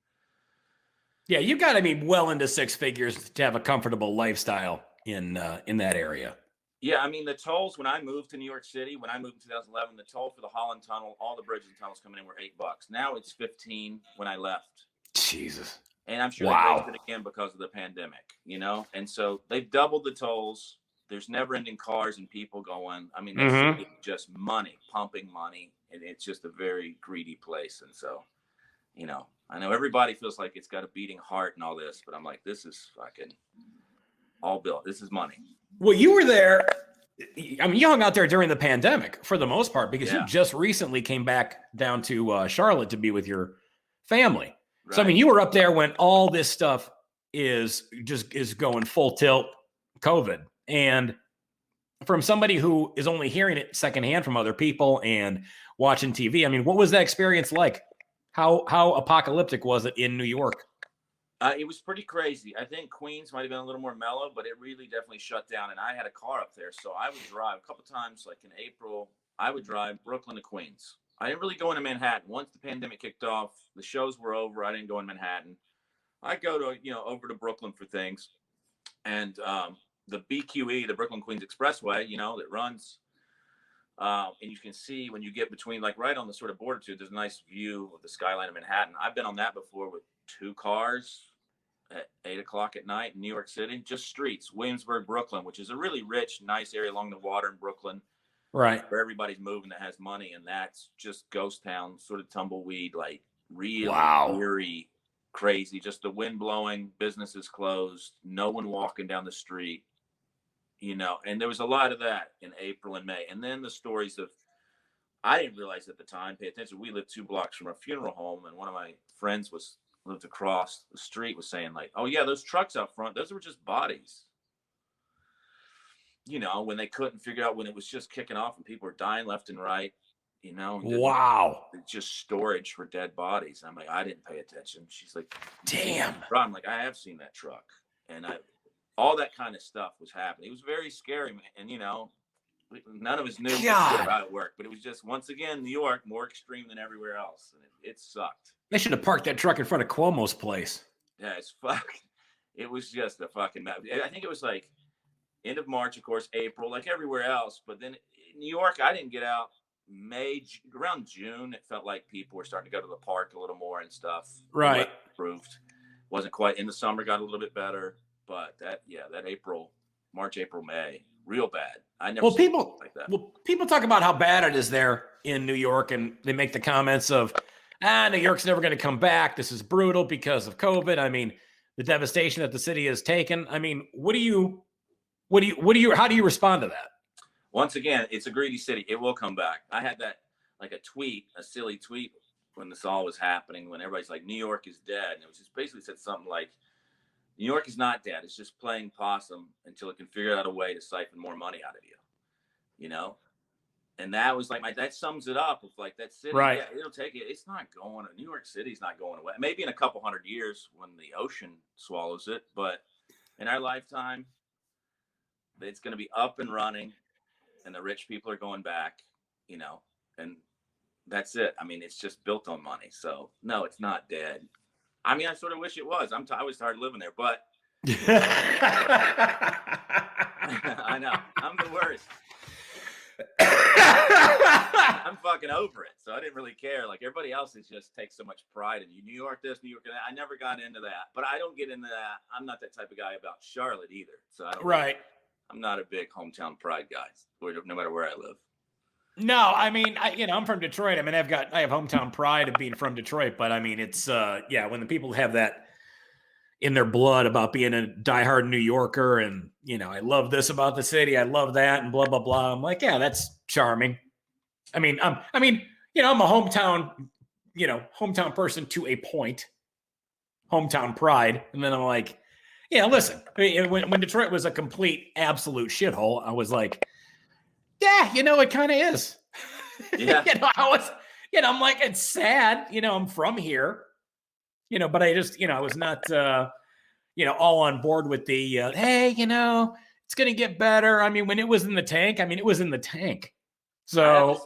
Speaker 3: Yeah. You got to be well into six figures to have a comfortable lifestyle in that area.
Speaker 4: Yeah, I mean, the tolls, when I moved to New York City, when I moved in 2011, the toll for the Holland Tunnel, all the bridges and tunnels coming in were $8. Now it's 15 when I left.
Speaker 3: Jesus.
Speaker 4: And I'm sure
Speaker 3: Wow.
Speaker 4: they raised it again because of the pandemic, you know? And so they've doubled the tolls. There's never ending cars and people going. I mean, that's just money, pumping money. And it's just a very greedy place. And so, you know, I know everybody feels like it's got a beating heart and all this, but I'm like, this is fucking all built. This is money.
Speaker 3: Well, you were there. I mean, you hung out there during the pandemic for the most part because you just recently came back down to Charlotte to be with your family. Right. So, I mean, you were up there when all this stuff is going full tilt COVID. And from somebody who is only hearing it secondhand from other people and watching TV, I mean, what was that experience like? How apocalyptic was it in New York?
Speaker 4: It was pretty crazy. I think Queens might have been a little more mellow, but it really definitely shut down. And I had a car up there, so I would drive a couple times, like in April, I would drive Brooklyn to Queens. I didn't really go into Manhattan. Once the pandemic kicked off, the shows were over. I didn't go in Manhattan. I go to, over to Brooklyn for things. And the BQE, the Brooklyn Queens Expressway, that runs. And you can see when you get between, like right on the sort of border too, there's a nice view of the skyline of Manhattan. I've been on that before with 2 cars at 8:00 at night in New York City, just streets, Williamsburg, Brooklyn, which is a really rich, nice area along the water in Brooklyn.
Speaker 3: Right.
Speaker 4: Where everybody's moving that has money. And that's just ghost town, sort of tumbleweed, like really eerie, crazy, just the wind blowing, businesses closed, no one walking down the street, and there was a lot of that in April and May. And then the stories of, I didn't realize at the time, pay attention, we lived 2 blocks from a funeral home. And one of my friends lived across the street was saying like, oh yeah, those trucks out front, those were just bodies. When they couldn't figure out when it was just kicking off and people were dying left and right,
Speaker 3: Wow.
Speaker 4: Just storage for dead bodies. I'm like, I didn't pay attention. She's like,
Speaker 3: damn.
Speaker 4: I'm like, I have seen that truck. And all that kind of stuff was happening. It was very scary, man. And, none of us knew how it worked, but it was just, once again, New York, more extreme than everywhere else. And it sucked.
Speaker 3: They should have parked that truck in front of Cuomo's place.
Speaker 4: Yeah, it was just a fucking mess. I think it was like end of March, of course, April, like everywhere else. But then in New York, I didn't get out around June. It felt like people were starting to go to the park a little more and stuff.
Speaker 3: Right.
Speaker 4: Improved. Wasn't quite in the summer, got a little bit better. But that March, April, May, real bad. I never seen anything like that.
Speaker 3: Well, people talk about how bad it is there in New York, and they make the comments of, New York's never going to come back. This is brutal because of COVID. I mean, the devastation that the city has taken. I mean, how do you respond to that?
Speaker 4: Once again, it's a greedy city. It will come back. I had that, like a silly tweet when this all was happening, when everybody's like, New York is dead. And it was just basically said something like, New York is not dead. It's just playing possum until it can figure out a way to siphon more money out of you, And that was like that sums it up of like that city.
Speaker 3: Right.
Speaker 4: Yeah, it'll take it. It's not going. New York City's not going away. Maybe in a couple hundred years when the ocean swallows it, but in our lifetime, it's going to be up and running, and the rich people are going back, and that's it. I mean, it's just built on money. So no, it's not dead. I mean, I sort of wish it was. I was tired of living there, but I know I'm the worst. I'm fucking over it. So I didn't really care. Like everybody else is just takes so much pride in you. New York this, New York that. I never got into that. But I don't get into that. I'm not that type of guy about Charlotte either. So I don't
Speaker 3: Right.
Speaker 4: I'm not a big hometown pride guy, no matter where I live.
Speaker 3: No, I mean, I'm from Detroit. I mean, I have hometown pride of being from Detroit, but I mean, it's when the people have that in their blood about being a diehard New Yorker and, I love this about the city, I love that, and blah blah blah. I'm like, yeah, that's charming. I'm a hometown person to a point, hometown pride, and then I'm like, listen, when Detroit was a complete absolute shithole, I was like, yeah, it kind of is.
Speaker 4: Yeah.
Speaker 3: I'm like, it's sad, I'm from here, but I just, I was not, all on board with the, hey, it's going to get better. I mean, when it was in the tank, it was in the tank. So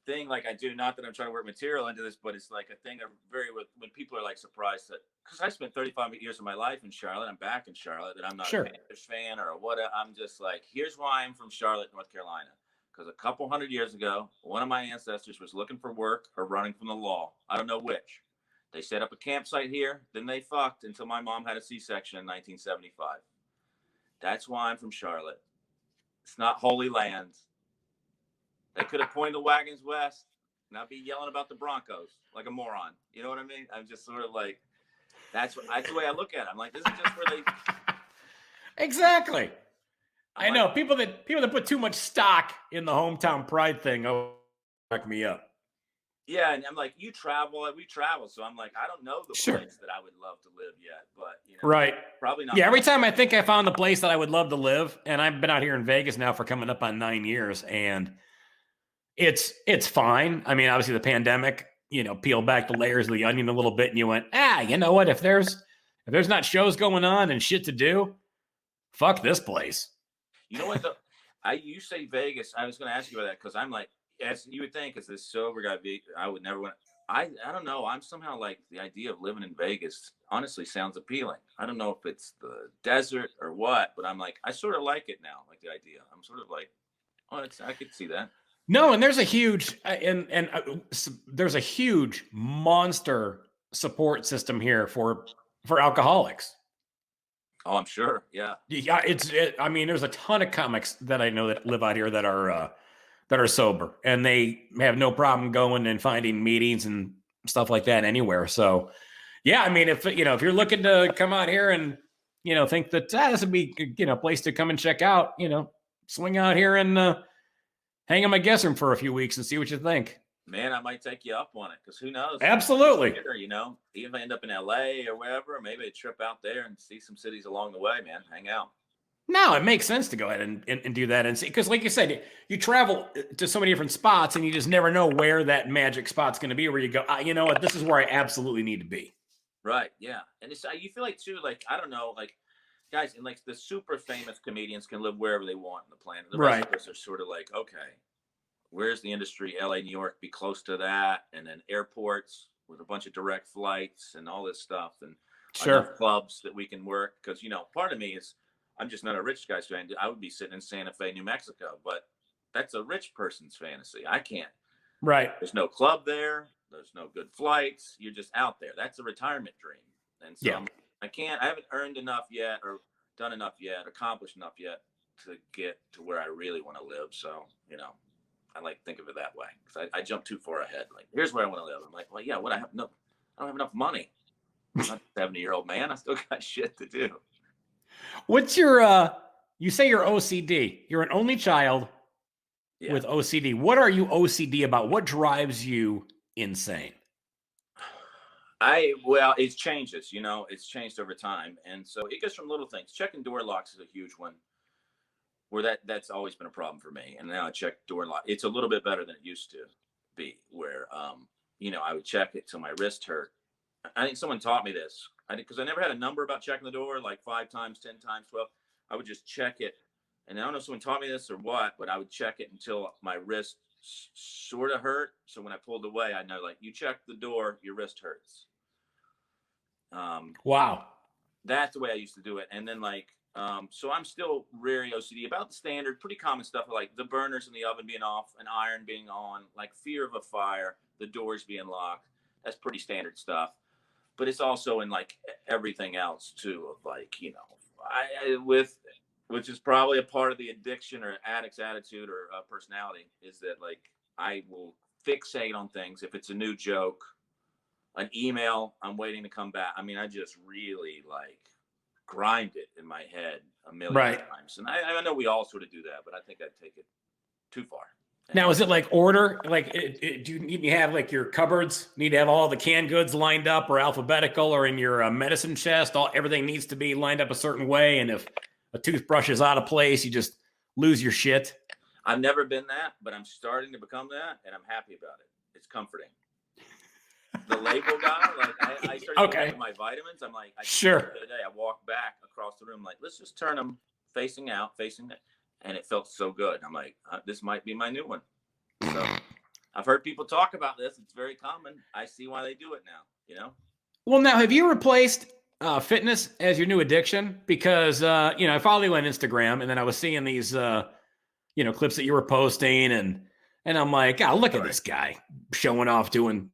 Speaker 4: thing like I do, not that I'm trying to work material into this, but it's like a thing when people are like surprised that, because I spent 35 years of my life in Charlotte, I'm back in Charlotte, that I'm not a Panthers fan or what. I'm just like, here's why I'm from Charlotte, North Carolina. Because a couple hundred years ago, one of my ancestors was looking for work or running from the law. I don't know which. They set up a campsite here, then they fucked until my mom had a C-section in 1975. That's why I'm from Charlotte. It's not Holy Land. They could have pointed the wagons west and I'd be yelling about the Broncos like a moron. You know what I mean? I'm just sort of like, that's the way I look at it. I'm like, this is just where they...
Speaker 3: Exactly. I know people that put too much stock in the hometown pride thing back me up.
Speaker 4: Yeah, and I'm like, we travel, so I'm like, I don't know the place that I would love to live yet, but
Speaker 3: right,
Speaker 4: probably not.
Speaker 3: Yeah, every time I think I found the place that I would love to live, and I've been out here in Vegas now for coming up on 9 years, and it's fine. I mean, obviously the pandemic, peeled back the layers of the onion a little bit, and you went, you know what? If there's not shows going on and shit to do, fuck this place.
Speaker 4: You know what? You say Vegas. I was going to ask you about that because I'm like, as you would think, as this sober guy, I would never want. I don't know. I'm somehow like the idea of living in Vegas. Honestly, sounds appealing. I don't know if it's the desert or what, but I'm like, I sort of like it now. Like the idea. I'm sort of like, I could see that.
Speaker 3: No, and there's a huge there's a huge monster support system here for alcoholics.
Speaker 4: Oh, I'm sure. Yeah.
Speaker 3: Yeah, there's a ton of comics that I know that live out here that are sober, and they have no problem going and finding meetings and stuff like that anywhere. So, yeah, if you're looking to come out here and think that this would be a place to come and check out, swing out here and hang in my guest room for a few weeks and see what you think.
Speaker 4: Man, I might take you up on it because who knows?
Speaker 3: Absolutely.
Speaker 4: Even if I end up in LA or wherever, maybe a trip out there and see some cities along the way, man. Hang out.
Speaker 3: No, it makes sense to go ahead and do that and see, because like you said, you travel to so many different spots and you just never know where that magic spot's going to be where you go, you know what, this is where I absolutely need to be.
Speaker 4: Right. Yeah. And it's, you feel like too, like, I don't know, like guys, and like the super famous comedians can live wherever they want on the planet. The rest of us are sort of like, okay, where's the industry? LA, New York, be close to that. And then airports with a bunch of direct flights and all this stuff. And enough clubs that we can work. Because, part of me is, I'm just not a rich guy's fan. I would be sitting in Santa Fe, New Mexico, but that's a rich person's fantasy. I can't.
Speaker 3: Right.
Speaker 4: There's no club there. There's no good flights. You're just out there. That's a retirement dream. And so I haven't earned enough yet or done enough yet, accomplished enough yet to get to where I really want to live. So, I like to think of it that way because I jump too far ahead. Like, here's where I want to live. I'm like, well, yeah, I don't have enough money. I'm not a 70-year-old man. I still got shit to do.
Speaker 3: What's your, you say you're OCD. You're an only child with OCD. What are you OCD about? What drives you insane?
Speaker 4: It changes, it's changed over time. And so it goes from little things. Checking door locks is a huge one where that's always been a problem for me. And now I check door lock. It's a little bit better than it used to be where, I would check it till my wrist hurt. I think someone taught me this because I never had a number about checking the door like 5 times, 10 times, 12. I would just check it. And I don't know if someone taught me this or what, but I would check it until my wrist sort of hurt. So when I pulled away, I know, like, you check the door, your wrist hurts.
Speaker 3: Wow.
Speaker 4: That's the way I used to do it. And then, like, So I'm still very OCD about the standard, pretty common stuff like the burners in the oven being off, an iron being on, like fear of a fire, the doors being locked. That's pretty standard stuff. But it's also in like everything else too, of like, you know, which is probably a part of the addiction or addict's attitude or personality, is that like I will fixate on things. If it's a new joke, an email, I'm waiting to come back. I mean, I just really like grind it in my head a million times. And I know we all sort of do that, but I think I'd take it too far.
Speaker 3: Now, is it like order? Like, do you need to have like your cupboards need to have all the canned goods lined up or alphabetical, or in your medicine chest, everything needs to be lined up a certain way? And if a toothbrush is out of place, you just lose your shit?
Speaker 4: I've never been that, but I'm starting to become that, and I'm happy about it. It's comforting. The label guy, like I started looking at my vitamins. I'm like,
Speaker 3: sure.
Speaker 4: The other day I walked back across the room, like, let's just turn them facing out, facing it. And it felt so good. I'm like, this might be my new one. So I've heard people talk about this. It's very common. I see why they do it now, you know?
Speaker 3: Well, now, have you replaced fitness as your new addiction? Because, you know, I follow you on Instagram, and then I was seeing these, you know, clips that you were posting, and I'm like, oh, look at this guy showing off doing,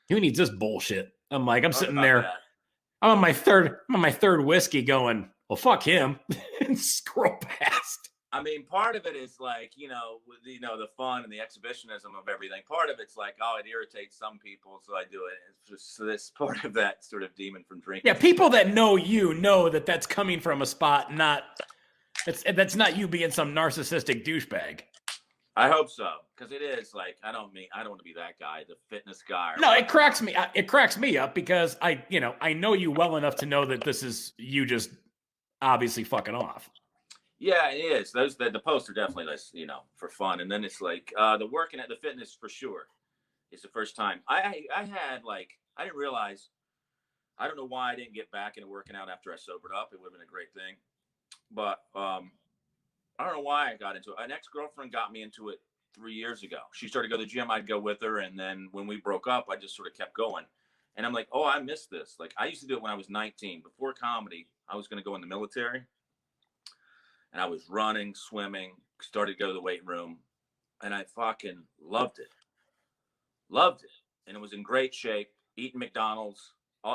Speaker 3: who needs this bullshit? I'm like, I'm sitting there. I'm on my third whiskey going, well, fuck him, and scroll past.
Speaker 4: I mean, part of it is like, you know, the fun and the exhibitionism of everything. Part of it's like, oh, it irritates some people, so I do it. It's just this part of that sort of demon from drinking.
Speaker 3: Yeah, people that know you know that that's coming from a spot, that's not you being some narcissistic douchebag.
Speaker 4: I hope so, because it is like, I don't want to be that guy, the fitness guy.
Speaker 3: No, it cracks me. It cracks me up because I know you well enough to know that this is you just obviously fucking off.
Speaker 4: Yeah, it is. The posts are definitely less, you know, for fun. And then it's like the working at the fitness for sure is the first time. I had like, I didn't realize, I don't know why I didn't get back into working out after I sobered up. It would have been a great thing. But I don't know why I got into it. An ex-girlfriend got me into it 3 years ago. She started to go to the gym. I'd go with her. And then when we broke up, I just sort of kept going. And I'm like, oh, I missed this. Like, I used to do it when I was 19. Before comedy, I was going to go in the military. And I was running, swimming, started to go to the weight room. And I fucking loved it. Loved it. And it was in great shape. Eating McDonald's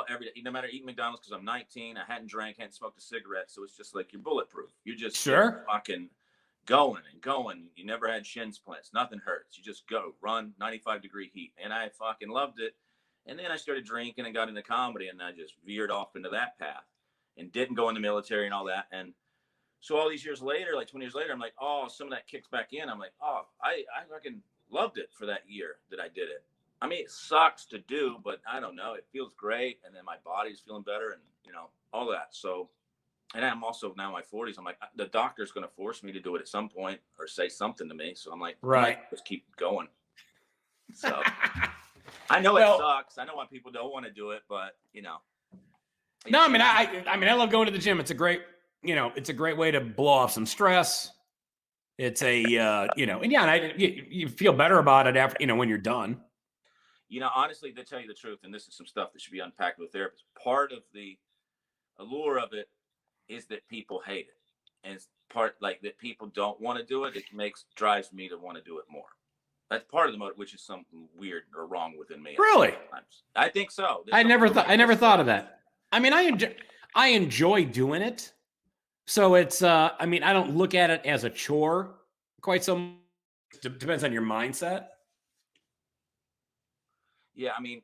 Speaker 4: every day. No matter eating McDonald's because I'm 19. I hadn't drank, hadn't smoked a cigarette. So it's just like you're bulletproof. You're just fucking going and going. You never had shin splints. Nothing hurts. You just go, run, 95-degree heat. And I fucking loved it. And then I started drinking and got into comedy, and I just veered off into that path and didn't go in the military and all that. And so all these years later, like 20 years later, I'm like, oh, some of that kicks back in. I'm like, oh, I fucking loved it for that year that I did it. I mean, it sucks to do, but I don't know. It feels great. And then my body's feeling better and, you know, all that. So, and I'm also now in my 40s. I'm like, the doctor's going to force me to do it at some point or say something to me. So I'm like, just keep going. So I know it sucks. I know why people don't want to do it, but you know.
Speaker 3: No, I mean, I love going to the gym. It's a great way to blow off some stress. It's a, you know, and yeah, you feel better about it after, you know, when you're done.
Speaker 4: You know, honestly, to tell you the truth, and this is some stuff that should be unpacked with therapists, part of the allure of it is that people hate it. And it's part like that people don't want to do it. It drives me to want to do it more. That's part of the motive, which is something weird or wrong within me.
Speaker 3: Really?
Speaker 4: I think so.
Speaker 3: I never thought of that. I mean, I enjoy doing it. So it's, I mean, I don't look at it as a chore quite so much. Depends on your mindset.
Speaker 4: Yeah, I mean,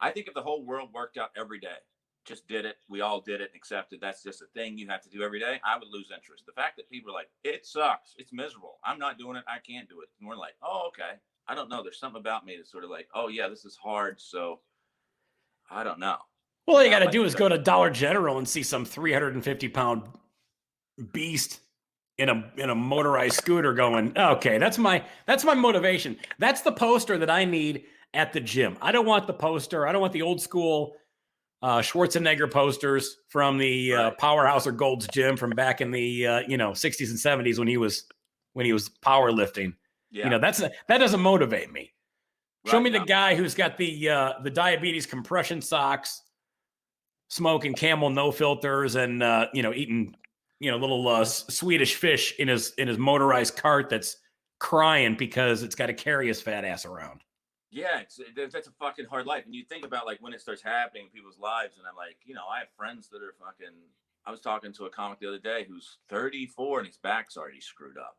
Speaker 4: I think if the whole world worked out every day, just did it, we all did it and accepted that's just a thing you have to do every day, I would lose interest. The fact that people are like, it sucks, it's miserable, I'm not doing it, I can't do it. And we're like, oh, okay. I don't know. There's something about me that's sort of like, oh, yeah, this is hard, so I don't know.
Speaker 3: Well, all you got to do is go to Dollar General and see some 350-pound beast in a motorized scooter going, okay, that's my motivation. That's the poster that I need at the gym. I don't want the poster. I don't want the old school Schwarzenegger posters from the Powerhouse or Gold's Gym from back in the 60s and 70s when he was powerlifting. Yeah. You know, that doesn't motivate me. Right. Show me the guy who's got the diabetes compression socks, smoking Camel no filters and eating little Swedish fish in his motorized cart that's crying because it's got to carry his fat ass around.
Speaker 4: Yeah, that's a fucking hard life. And you think about like when it starts happening in people's lives, and I'm like, I have friends that are fucking. I was talking to a comic the other day who's 34 and his back's already screwed up.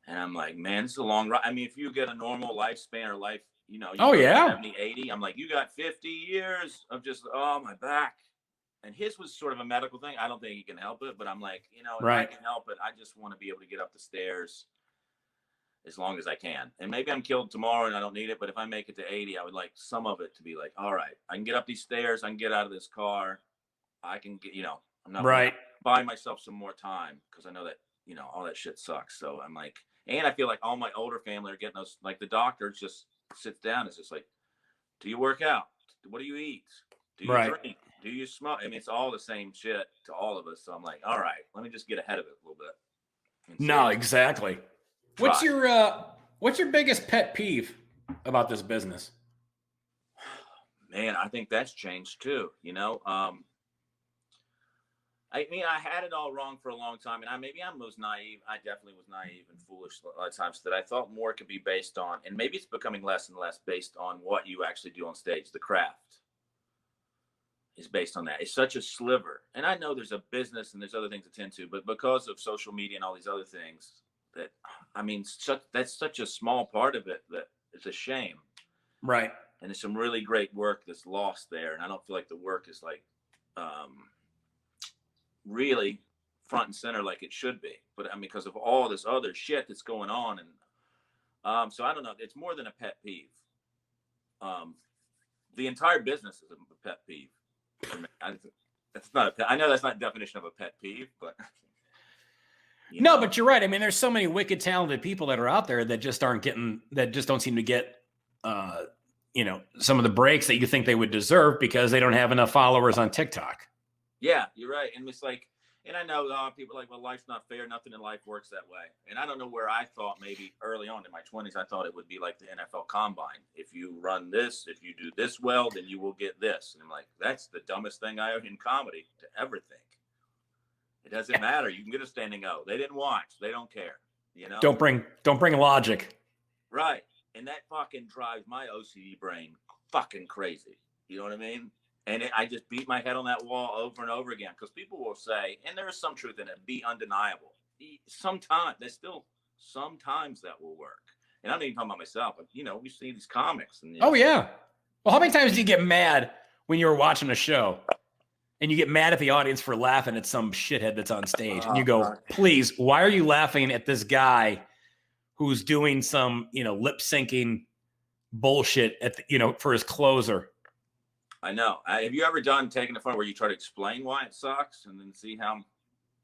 Speaker 4: And I'm like, man, this is a long ride. I mean, if you get a normal lifespan or life, you 70, 80, I'm like, you got 50 years of just, my back. And his was sort of a medical thing. I don't think he can help it, but I'm like, if I can help it, I just want to be able to get up the stairs as long as I can. And maybe I'm killed tomorrow and I don't need it, but if I make it to 80, I would like some of it to be like, all right, I can get up these stairs, I can get out of this car, I can get, I'm not right. Buy myself some more time because I know that, all that shit sucks. So I'm like, and I feel like all my older family are getting those, like the doctor just sits down. It's just like, do you work out? What do you eat? Do you drink? Do you smoke? I mean, it's all the same shit to all of us. So I'm like, all right, let me just get ahead of it a little bit.
Speaker 3: No, exactly. What's your biggest pet peeve about this business?
Speaker 4: Man, I think that's changed too. I mean, I had it all wrong for a long time, and I was naive. I definitely was naive and foolish a lot of times that I thought more could be based on, and maybe it's becoming less and less based on what you actually do on stage. The craft is based on that. It's such a sliver, and I know there's a business and there's other things to tend to, but because of social media and all these other things, that's such a small part of it that it's a shame.
Speaker 3: Right.
Speaker 4: And there's some really great work that's lost there, and I don't feel like the work is like really front and center like it should be. But I mean, because of all this other shit that's going on, and so I don't know. It's more than a pet peeve. The entire business is a pet peeve. That's not a pet. I know that's not the definition of a pet peeve, but
Speaker 3: no, but you're right. I mean, there's so many wicked talented people that are out there that just don't seem to get some of the breaks that you think they would deserve because they don't have enough followers on TikTok.
Speaker 4: Yeah, you're right. And it's like, and I know people are like, well, life's not fair. Nothing in life works that way. And I don't know where I thought maybe early on in my 20s, I thought it would be like the NFL Combine. If you run this, if you do this well, then you will get this. And I'm like, that's the dumbest thing I heard in comedy to ever think. It doesn't matter. You can get a standing O. They didn't watch. They don't care.
Speaker 3: Don't bring logic.
Speaker 4: Right. And that fucking drives my OCD brain fucking crazy. You know what I mean? And I just beat my head on that wall over and over again because people will say, and there is some truth in it, be undeniable. Sometimes that will work. And I'm not even talking about myself, but we see these comics. And
Speaker 3: oh yeah. Well, how many times do you get mad when you're watching a show and you get mad at the audience for laughing at some shithead that's on stage and you go, please, why are you laughing at this guy who's doing some, lip syncing bullshit at for his closer?
Speaker 4: I know. Have you ever taken the fun where you try to explain why it sucks and then see how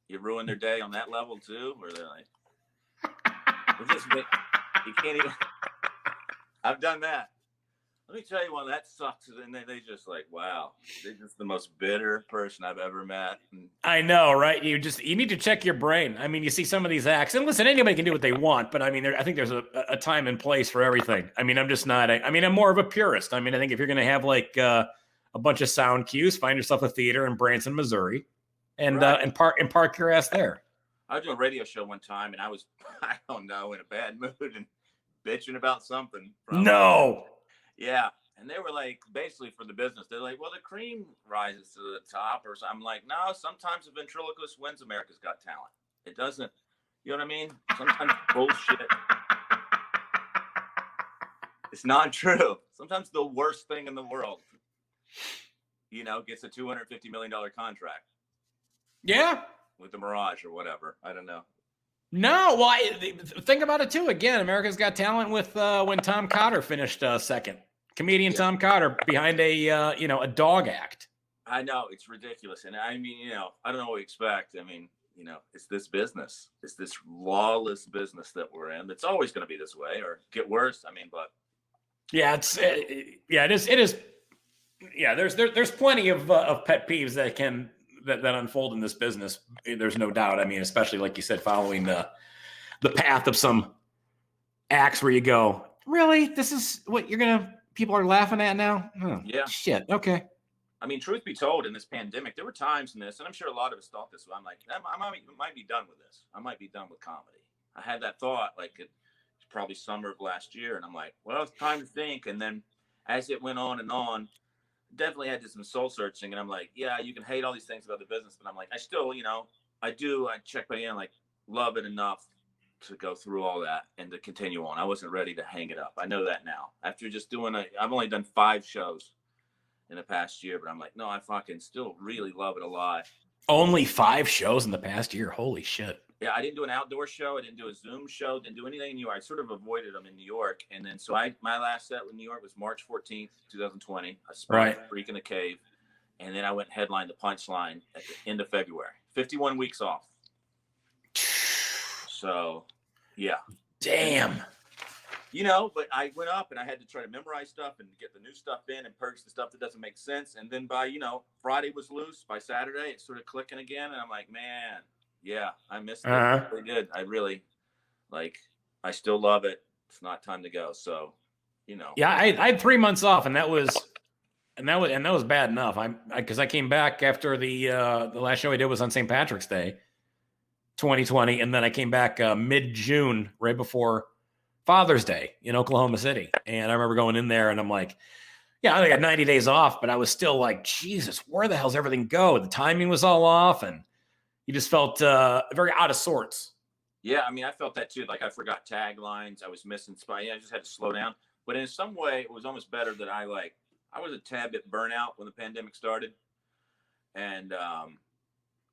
Speaker 4: you ruin their day on that level too? Where they're like, you can't even. I've done that. Let me tell you why that sucks. And they just like, wow, they're just the most bitter person I've ever met.
Speaker 3: I know, right? You need to check your brain. I mean, you see some of these acts, and listen, anybody can do what they want, but I mean, I think there's a time and place for everything. I mean, I'm just not. I'm more of a purist. I mean, I think if you're going to have like a bunch of sound cues, find yourself a theater in Branson, Missouri, and park your ass there.
Speaker 4: I was doing a radio show one time, and I was, I don't know, in a bad mood and bitching about something.
Speaker 3: No.
Speaker 4: Yeah. And they were like, basically for the business, they're like, well, the cream rises to the top or something. I'm like, no, sometimes a ventriloquist wins America's Got Talent. It doesn't, you know what I mean? Sometimes bullshit. It's not true. Sometimes the worst thing in the world, gets a $250 million contract.
Speaker 3: Yeah.
Speaker 4: With the Mirage or whatever. I don't know.
Speaker 3: No, well, think about it too. Again, America's Got Talent with when Tom Cotter finished second. Comedian Tom Cotter behind a dog act.
Speaker 4: I know, it's ridiculous. And I mean, I don't know what we expect. I mean, it's this business. It's this lawless business that we're in. It's always going to be this way or get worse. I mean, but
Speaker 3: yeah, it is. Yeah, there's plenty of pet peeves that unfold in this business. There's no doubt. I mean, especially like you said, following the path of some acts where you go, really, this is what people are laughing at now? Oh,
Speaker 4: yeah.
Speaker 3: Shit. Okay.
Speaker 4: I mean, truth be told, in this pandemic, there were times in this, and I'm sure a lot of us thought this. I'm like, I might be done with this. I might be done with comedy. I had that thought, like it's probably summer of last year, and I'm like, well, it's time to think. And then as it went on and on, definitely had some soul searching, and I'm like, yeah, you can hate all these things about the business, but I'm like, I still, I check my in, like, love it enough to go through all that and to continue on. I wasn't ready to hang it up. I know that now. After just I've only done 5 shows in the past year, but I'm like, no, I fucking still really love it a lot.
Speaker 3: Only 5 shows in the past year. Holy shit.
Speaker 4: Yeah, I didn't do an outdoor show. I didn't do a Zoom show. Didn't do anything in New York. I sort of avoided them in New York. And then, so my last set with New York was March 14th, 2020. I spotted Freak in the Cave. And then I went headline the Punchline at the end of February. 51 weeks off. So, yeah.
Speaker 3: Damn.
Speaker 4: But I went up and I had to try to memorize stuff and get the new stuff in and purge the stuff that doesn't make sense. And then by, Friday was loose. By Saturday, it's sort of clicking again. And I'm like, man, yeah, I missed it. I really did. I really, I still love it. It's not time to go. So,
Speaker 3: Yeah, I had 3 months off, and that was bad enough. Because I came back after the last show I did was on St. Patrick's Day, 2020, and then I came back mid-June, right before Father's Day in Oklahoma City. And I remember going in there, and I'm like, yeah, I got 90 days off, but I was still like, Jesus, where the hell's everything go? The timing was all off, and you just felt very out of sorts.
Speaker 4: Yeah, I mean, I felt that too. Like, I forgot taglines. I was missing spot. Yeah, I just had to slow down. But in some way, it was almost better that I was a tad bit burnout when the pandemic started. And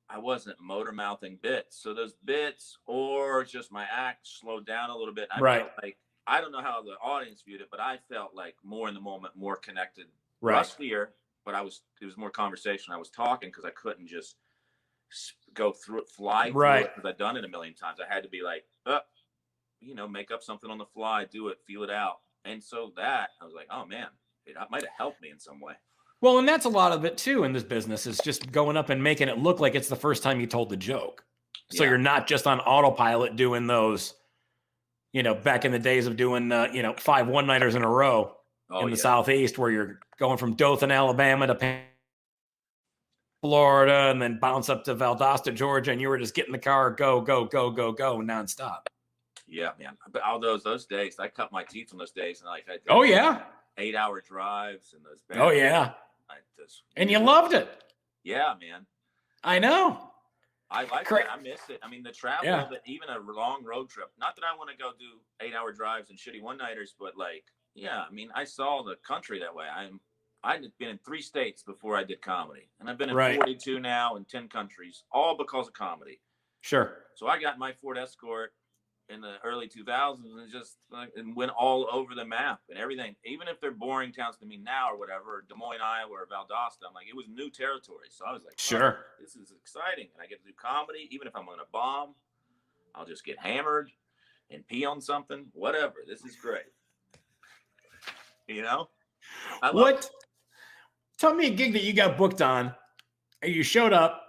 Speaker 4: I wasn't motor mouthing bits. So those bits or just my act slowed down a little bit. I felt like, I don't know how the audience viewed it, but I felt like more in the moment, more connected. Rustier, but it was more conversation. I was talking because I couldn't just go through it, fly through it, because I'd done it a million times. I had to be like, make up something on the fly, do it, feel it out. And so that, I was like, oh man, it might have helped me in some way.
Speaker 3: Well, and that's a lot of it too in this business, is just going up and making it look like it's the first time you told the joke. So you're not just on autopilot doing those, back in the days of doing, 5 one-nighters in a row in the Southeast, where you're going from Dothan, Alabama to Florida and then bounce up to Valdosta, Georgia, and you were just getting the car, go, go, go, go, go, nonstop.
Speaker 4: Yeah, man. But all those days, I cut my teeth on those days, and I did 8-hour drives and those.
Speaker 3: Oh yeah. And you loved it.
Speaker 4: Yeah, man.
Speaker 3: I know.
Speaker 4: I like it. I miss it. I mean, the travel, even a long road trip. Not that I want to go do 8-hour drives and shitty one-nighters, but I mean, I saw the country that way. I'd been in 3 states before I did comedy, and I've been in 42 now in 10 countries, all because of comedy.
Speaker 3: Sure.
Speaker 4: So I got my Ford Escort in the early 2000s and just went all over the map and everything. Even if they're boring towns to me now or whatever, Des Moines, Iowa, or Valdosta, I'm like, it was new territory. So I was like,
Speaker 3: sure,
Speaker 4: this is exciting. And I get to do comedy. Even if I'm on a bomb, I'll just get hammered and pee on something, whatever. This is great. I love it.
Speaker 3: Tell me a gig that you got booked on and you showed up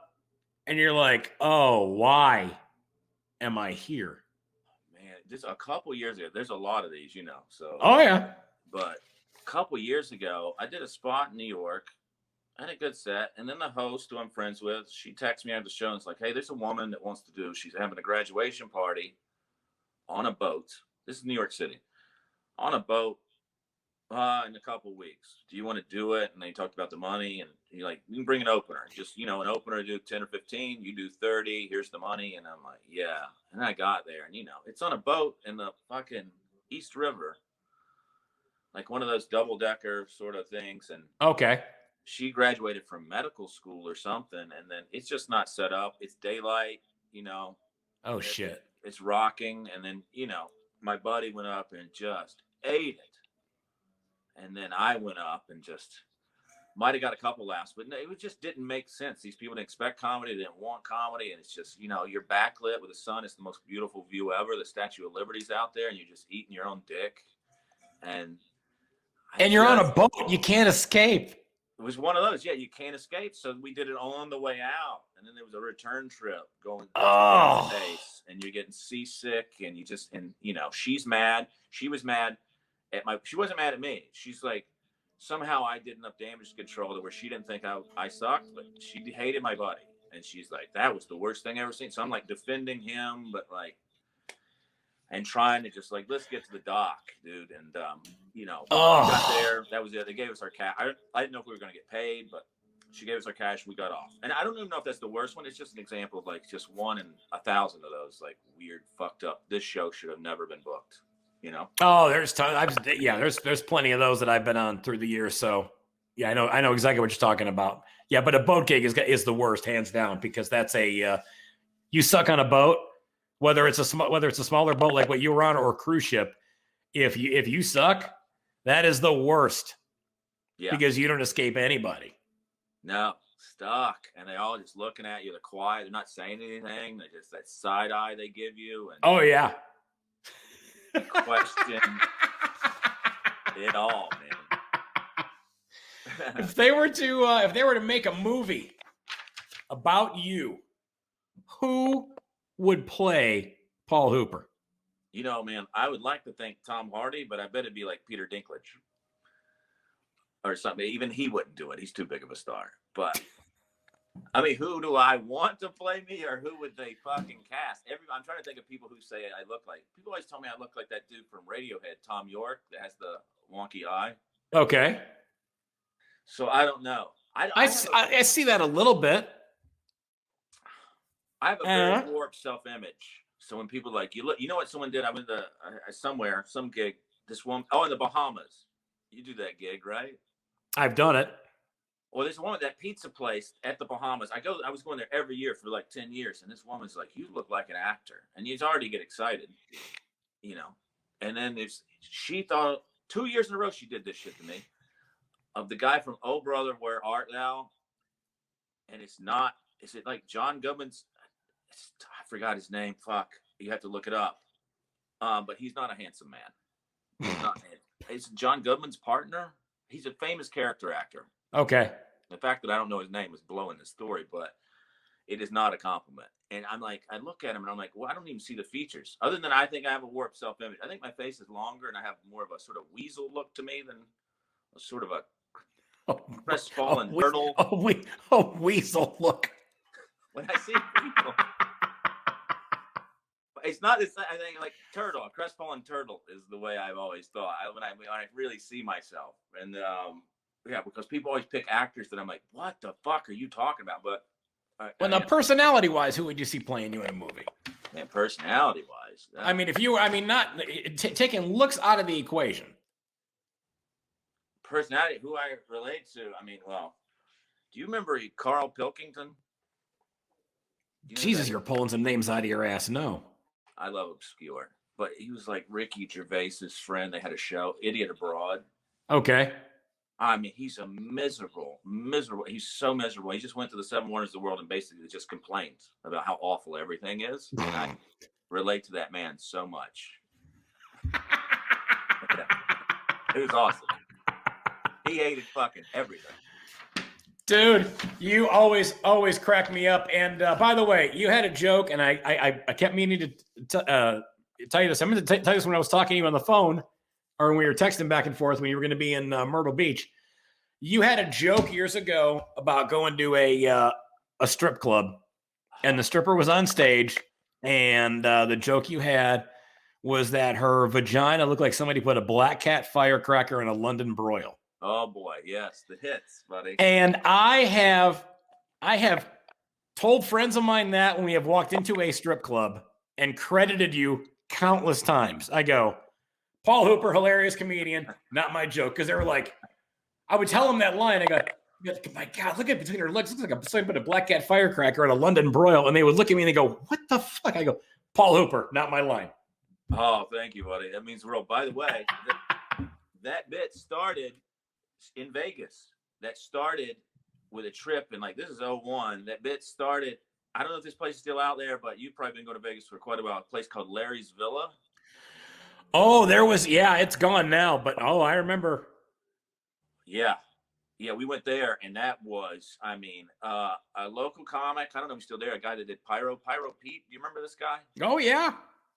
Speaker 3: and you're like, oh, why am I here?
Speaker 4: Man, just a couple years ago, there's a lot of these, so.
Speaker 3: Oh, yeah.
Speaker 4: But a couple years ago, I did a spot in New York. I had a good set. And then the host, who I'm friends with, she texts me after the show and it's like, hey, there's a woman that wants to do, she's having a graduation party on a boat. This is New York City. On a boat. In a couple weeks, do you want to do it? And they talked about the money, and you're like, you can bring an opener. Just, an opener, do 10 or 15, you do 30, here's the money. And I'm like, yeah. And I got there, and it's on a boat in the fucking East River, like one of those double-decker sort of things. And
Speaker 3: okay,
Speaker 4: she graduated from medical school or something, and then it's just not set up. It's daylight,
Speaker 3: Oh, shit.
Speaker 4: It's rocking, and then, my buddy went up and just ate it. And then I went up and just might have got a couple laughs, but it just didn't make sense. These people didn't expect comedy. They didn't want comedy. And it's just, you're backlit with the sun. It's the most beautiful view ever. The Statue of Liberty's out there, and you're just eating your own dick. And
Speaker 3: you're on a boat. You can't escape.
Speaker 4: It was one of those. Yeah, you can't escape. So we did it on the way out. And then there was a return trip going to space. And you're getting seasick. And she's mad. She was mad. She wasn't mad at me. She's like, somehow I did enough damage control to where she didn't think I sucked, but she hated my buddy. And she's like, that was the worst thing I ever seen. So I'm like defending him, but like, and trying to just like, let's get to the dock, dude. And, you know, we got there. That was it. They gave us our cash. I didn't know if we were going to get paid, but she gave us our cash. We got off. And I don't even know if that's the worst one. It's just an example of like just 1 in 1,000 of those like weird, fucked up. This show should have never been booked, you know?
Speaker 3: Oh, there's tons. There's plenty of those that I've been on through the years. So yeah, I know exactly what you're talking about. Yeah, but a boat gig is the worst, hands down, because that's you suck on a boat, whether it's a smaller boat like what you were on or a cruise ship. If you suck, that is the worst. Yeah, because you don't escape anybody.
Speaker 4: No, stuck, and they all just looking at you. They're quiet. They're not saying anything. They just that side eye they give you. And
Speaker 3: oh yeah,
Speaker 4: question it all, man.
Speaker 3: If they were to make a movie about you, who would play Paul Hooper?
Speaker 4: You know, man, I would like to think Tom Hardy, but I bet it'd be like Peter Dinklage or something. Even he wouldn't do it. He's too big of a star. But I mean, who do I want to play me, or who would they fucking cast? I'm trying to think of people who say I look like. People always tell me I look like that dude from Radiohead, Tom York, that has the wonky eye.
Speaker 3: Okay.
Speaker 4: So I don't know.
Speaker 3: I see that a little bit.
Speaker 4: I have a very warped self-image. So when people like you look, you know what someone did? I went to somewhere, some gig. This one, in the Bahamas. You do that gig, right?
Speaker 3: I've done it.
Speaker 4: Well, there's one at that pizza place at the Bahamas. I was going there every year for like 10 years, and this woman's like, "You look like an actor," and you already get excited, you know. And then she thought 2 years in a row she did this shit to me. Of the guy from Oh Brother, Where Art Thou? And it's not. Is it like John Goodman's? I forgot his name. Fuck. You have to look it up. But he's not a handsome man. It's John Goodman's partner. He's a famous character actor.
Speaker 3: Okay.
Speaker 4: The fact that I don't know his name is blowing the story, but it is not a compliment. And I'm like, I look at him and I'm like, well, I don't even see the features. Other than I think I have a warped self-image. I think my face is longer and I have more of a sort of weasel look to me than a sort of a crestfallen turtle.
Speaker 3: A weasel look.
Speaker 4: When I see people, it's not this. I think like turtle, a crestfallen turtle is the way I've always thought. When I really see myself, and yeah, because people always pick actors that I'm like, what the fuck are you talking about? But
Speaker 3: now, personality-wise, who would you see playing you in a movie?
Speaker 4: Man, personality-wise,
Speaker 3: I mean, not taking looks out of the equation.
Speaker 4: Personality, who I relate to. I mean, well, do you remember Carl Pilkington?
Speaker 3: Jesus, you're pulling some names out of your ass. No.
Speaker 4: I love obscure. But he was like Ricky Gervais's friend. They had a show, Idiot Abroad.
Speaker 3: Okay.
Speaker 4: I mean, he's a miserable. He's so miserable. He just went to the 7 Wonders of the World and basically just complained about how awful everything is. And I relate to that man so much. It was awesome. He hated fucking everything.
Speaker 3: Dude, you always crack me up. And by the way, you had a joke, and I kept meaning to tell you this. I'm going to tell you this when I was talking to you on the phone, or when we were texting back and forth when you were going to be in Myrtle Beach. You had a joke years ago about going to a strip club, and the stripper was on stage, and the joke you had was that her vagina looked like somebody put a Black Cat firecracker in a London broil.
Speaker 4: Oh boy, yes, the hits, buddy.
Speaker 3: And I have told friends of mine that when we have walked into a strip club and credited you countless times. I go, Paul Hooper, hilarious comedian, not my joke. Because they were like, I would tell them that line. I go, my God, look at between her legs. Looks like somebody put a Black Cat firecracker in a London broil. And they would look at me and they go, what the fuck? I go, Paul Hooper, not my line.
Speaker 4: Oh, thank you, buddy. That means we're all, by the way, that bit started in Vegas. That started with a trip, and like this is 01. That bit started. I don't know if this place is still out there, but you've probably been going to Vegas for quite a while. A place called Larry's Villa.
Speaker 3: Oh, it's gone now, but I remember.
Speaker 4: Yeah, we went there, and that was, I mean, a local comic. I don't know if he's still there. A guy that did Pyro Pete. Do you remember this guy?
Speaker 3: Oh yeah.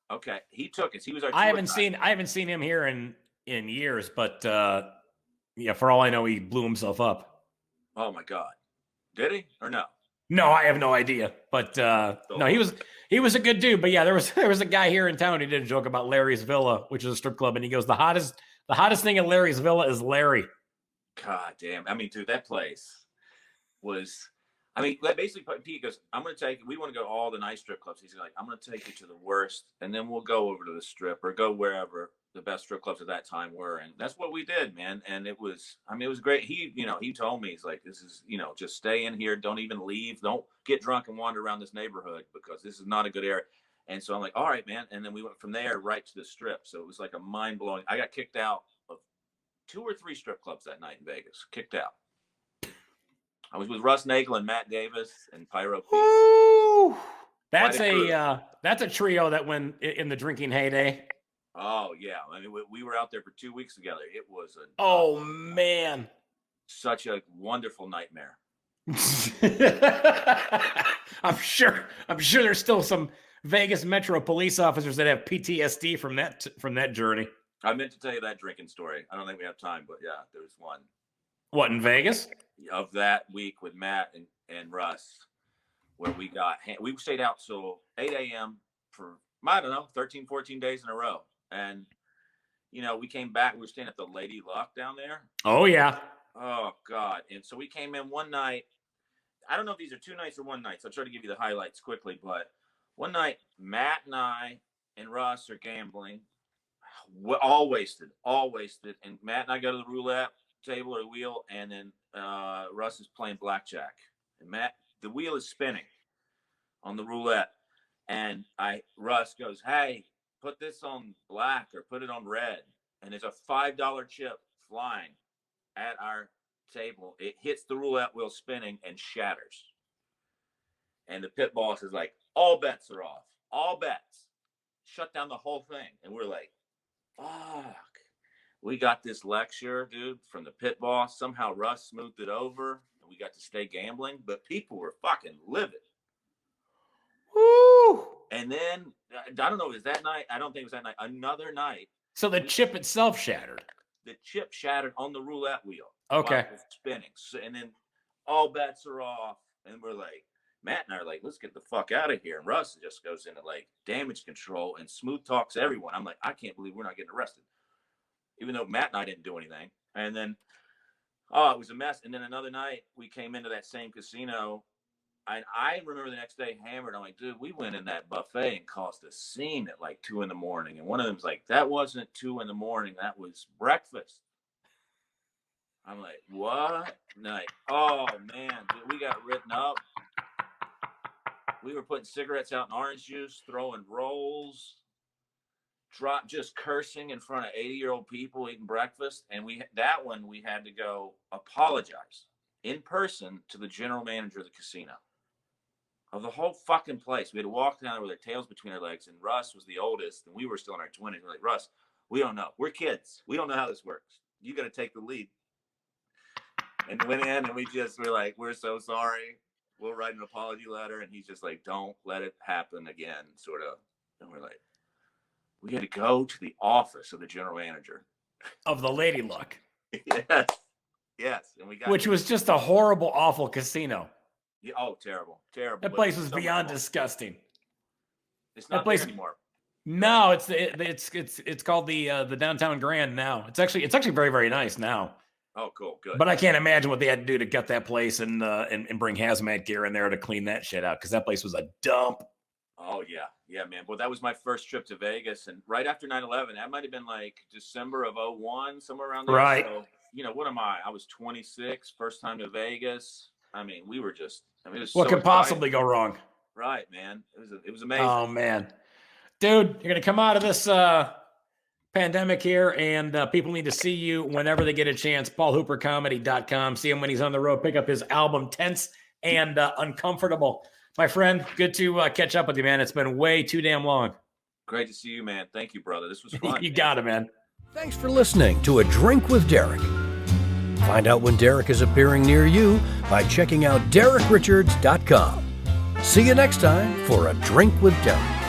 Speaker 4: Okay, he took us. He was our.
Speaker 3: I haven't seen him here in years, but. Yeah, for all I know, he blew himself up.
Speaker 4: Oh my God. Did he or no?
Speaker 3: No, I have no idea. But no, he was a good dude. But yeah, there was a guy here in town who did a joke about Larry's Villa, which is a strip club, and he goes, the hottest thing at Larry's Villa is Larry.
Speaker 4: God damn. I mean, dude, that place was. I mean, basically, Pete goes, we want to go to all the nice strip clubs. He's like, I'm going to take you to the worst, and then we'll go over to the strip or go wherever the best strip clubs at that time were. And that's what we did, man. And it was great. He told me, he's like, this is, just stay in here. Don't even leave. Don't get drunk and wander around this neighborhood because this is not a good area. And so I'm like, all right, man. And then we went from there right to the strip. So it was like a mind blowing. I got kicked out of 2 or 3 strip clubs that night in Vegas. Kicked out. I was with Russ Nagel and Matt Davis and Pyro Pete.
Speaker 3: Ooh, that's a trio that went in the drinking heyday.
Speaker 4: Oh yeah, I mean we were out there for 2 weeks together. It was
Speaker 3: man,
Speaker 4: such a wonderful nightmare.
Speaker 3: I'm sure there's still some Vegas Metro police officers that have PTSD from that journey.
Speaker 4: I meant to tell you that drinking story. I don't think we have time, but yeah, there was one.
Speaker 3: What, in Vegas?
Speaker 4: Of that week with Matt and Russ, where we stayed out till 8 a.m. for, I don't know, 13, 14 days in a row. And, we came back. We were staying at the Lady Luck down there.
Speaker 3: Oh, yeah.
Speaker 4: Oh, God. And so we came in one night. I don't know if these are 2 nights or 1 night, so I'll try to give you the highlights quickly. But one night, Matt and I and Russ are gambling. All wasted. And Matt and I go to the roulette table or wheel, and then Russ is playing blackjack, and Matt, the wheel is spinning on the roulette, and Russ goes, hey, put this on black or put it on red, and there's a $5 chip flying at our table. It hits the roulette wheel spinning and shatters, and the pit boss is like, all bets are off, all bets, shut down the whole thing. And we're like, fuck. We got this lecture, dude, from the pit boss. Somehow Russ smoothed it over, and we got to stay gambling. But people were fucking livid.
Speaker 3: Woo!
Speaker 4: And then, I don't know, was that night? I don't think it was that night. Another night.
Speaker 3: So the chip itself shattered.
Speaker 4: The chip shattered on the roulette wheel.
Speaker 3: Okay.
Speaker 4: While it was spinning. So, and then all bets are off. And we're like, Matt and I are like, let's get the fuck out of here. And Russ just goes into like damage control and smooth talks everyone. I'm like, I can't believe we're not getting arrested. Even though Matt and I didn't do anything. And then, it was a mess. And then another night, we came into that same casino. And I remember the next day hammered. I'm like, dude, we went in that buffet and caused a scene at like 2 a.m. And one of them's like, that wasn't 2 a.m. That was breakfast. I'm like, what? And like, oh, man, dude, we got written up. We were putting cigarettes out in orange juice, throwing rolls. Just cursing in front of 80-year-old people eating breakfast. And we had to go apologize in person to the general manager of the casino, of the whole fucking place. We had to walk down there with our tails between our legs, and Russ was the oldest, and we were still in our 20s. We're like, Russ, we don't know. We're kids. We don't know how this works. You got to take the lead. And went in, and we're like, we're so sorry. We'll write an apology letter. And he's just like, don't let it happen again, sort of. And we're like, we had to go to the office of the general manager
Speaker 3: of the Lady Luck.
Speaker 4: Yes. And
Speaker 3: which was just a horrible, awful casino.
Speaker 4: Yeah, terrible.
Speaker 3: That place was beyond disgusting.
Speaker 4: It's not there anymore.
Speaker 3: No, it's called the Downtown Grand now. It's actually very, very nice now.
Speaker 4: Oh, cool, good.
Speaker 3: But I can't imagine what they had to do to gut that place and bring hazmat gear in there to clean that shit out, because that place was a dump.
Speaker 4: Oh, yeah, man. Well, that was my first trip to Vegas, and right after 9/11, that might have been like December of 2001, somewhere around there.
Speaker 3: Right.
Speaker 4: So, what am I? I was 26, first time to Vegas. I mean, we were it was
Speaker 3: what
Speaker 4: so
Speaker 3: could possibly go wrong?
Speaker 4: Right, man. It was amazing.
Speaker 3: Oh, man. Dude, you're going to come out of this pandemic here, and people need to see you whenever they get a chance. PaulHooperComedy.com. See him when he's on the road. Pick up his album, Tense and Uncomfortable. My friend, good to catch up with you, man. It's been way too damn long.
Speaker 4: Great to see you, man. Thank you, brother. This was fun.
Speaker 3: You got it, man.
Speaker 1: Thanks for listening to A Drink with Derek. Find out when Derek is appearing near you by checking out DerekRichards.com. See you next time for A Drink with Derek.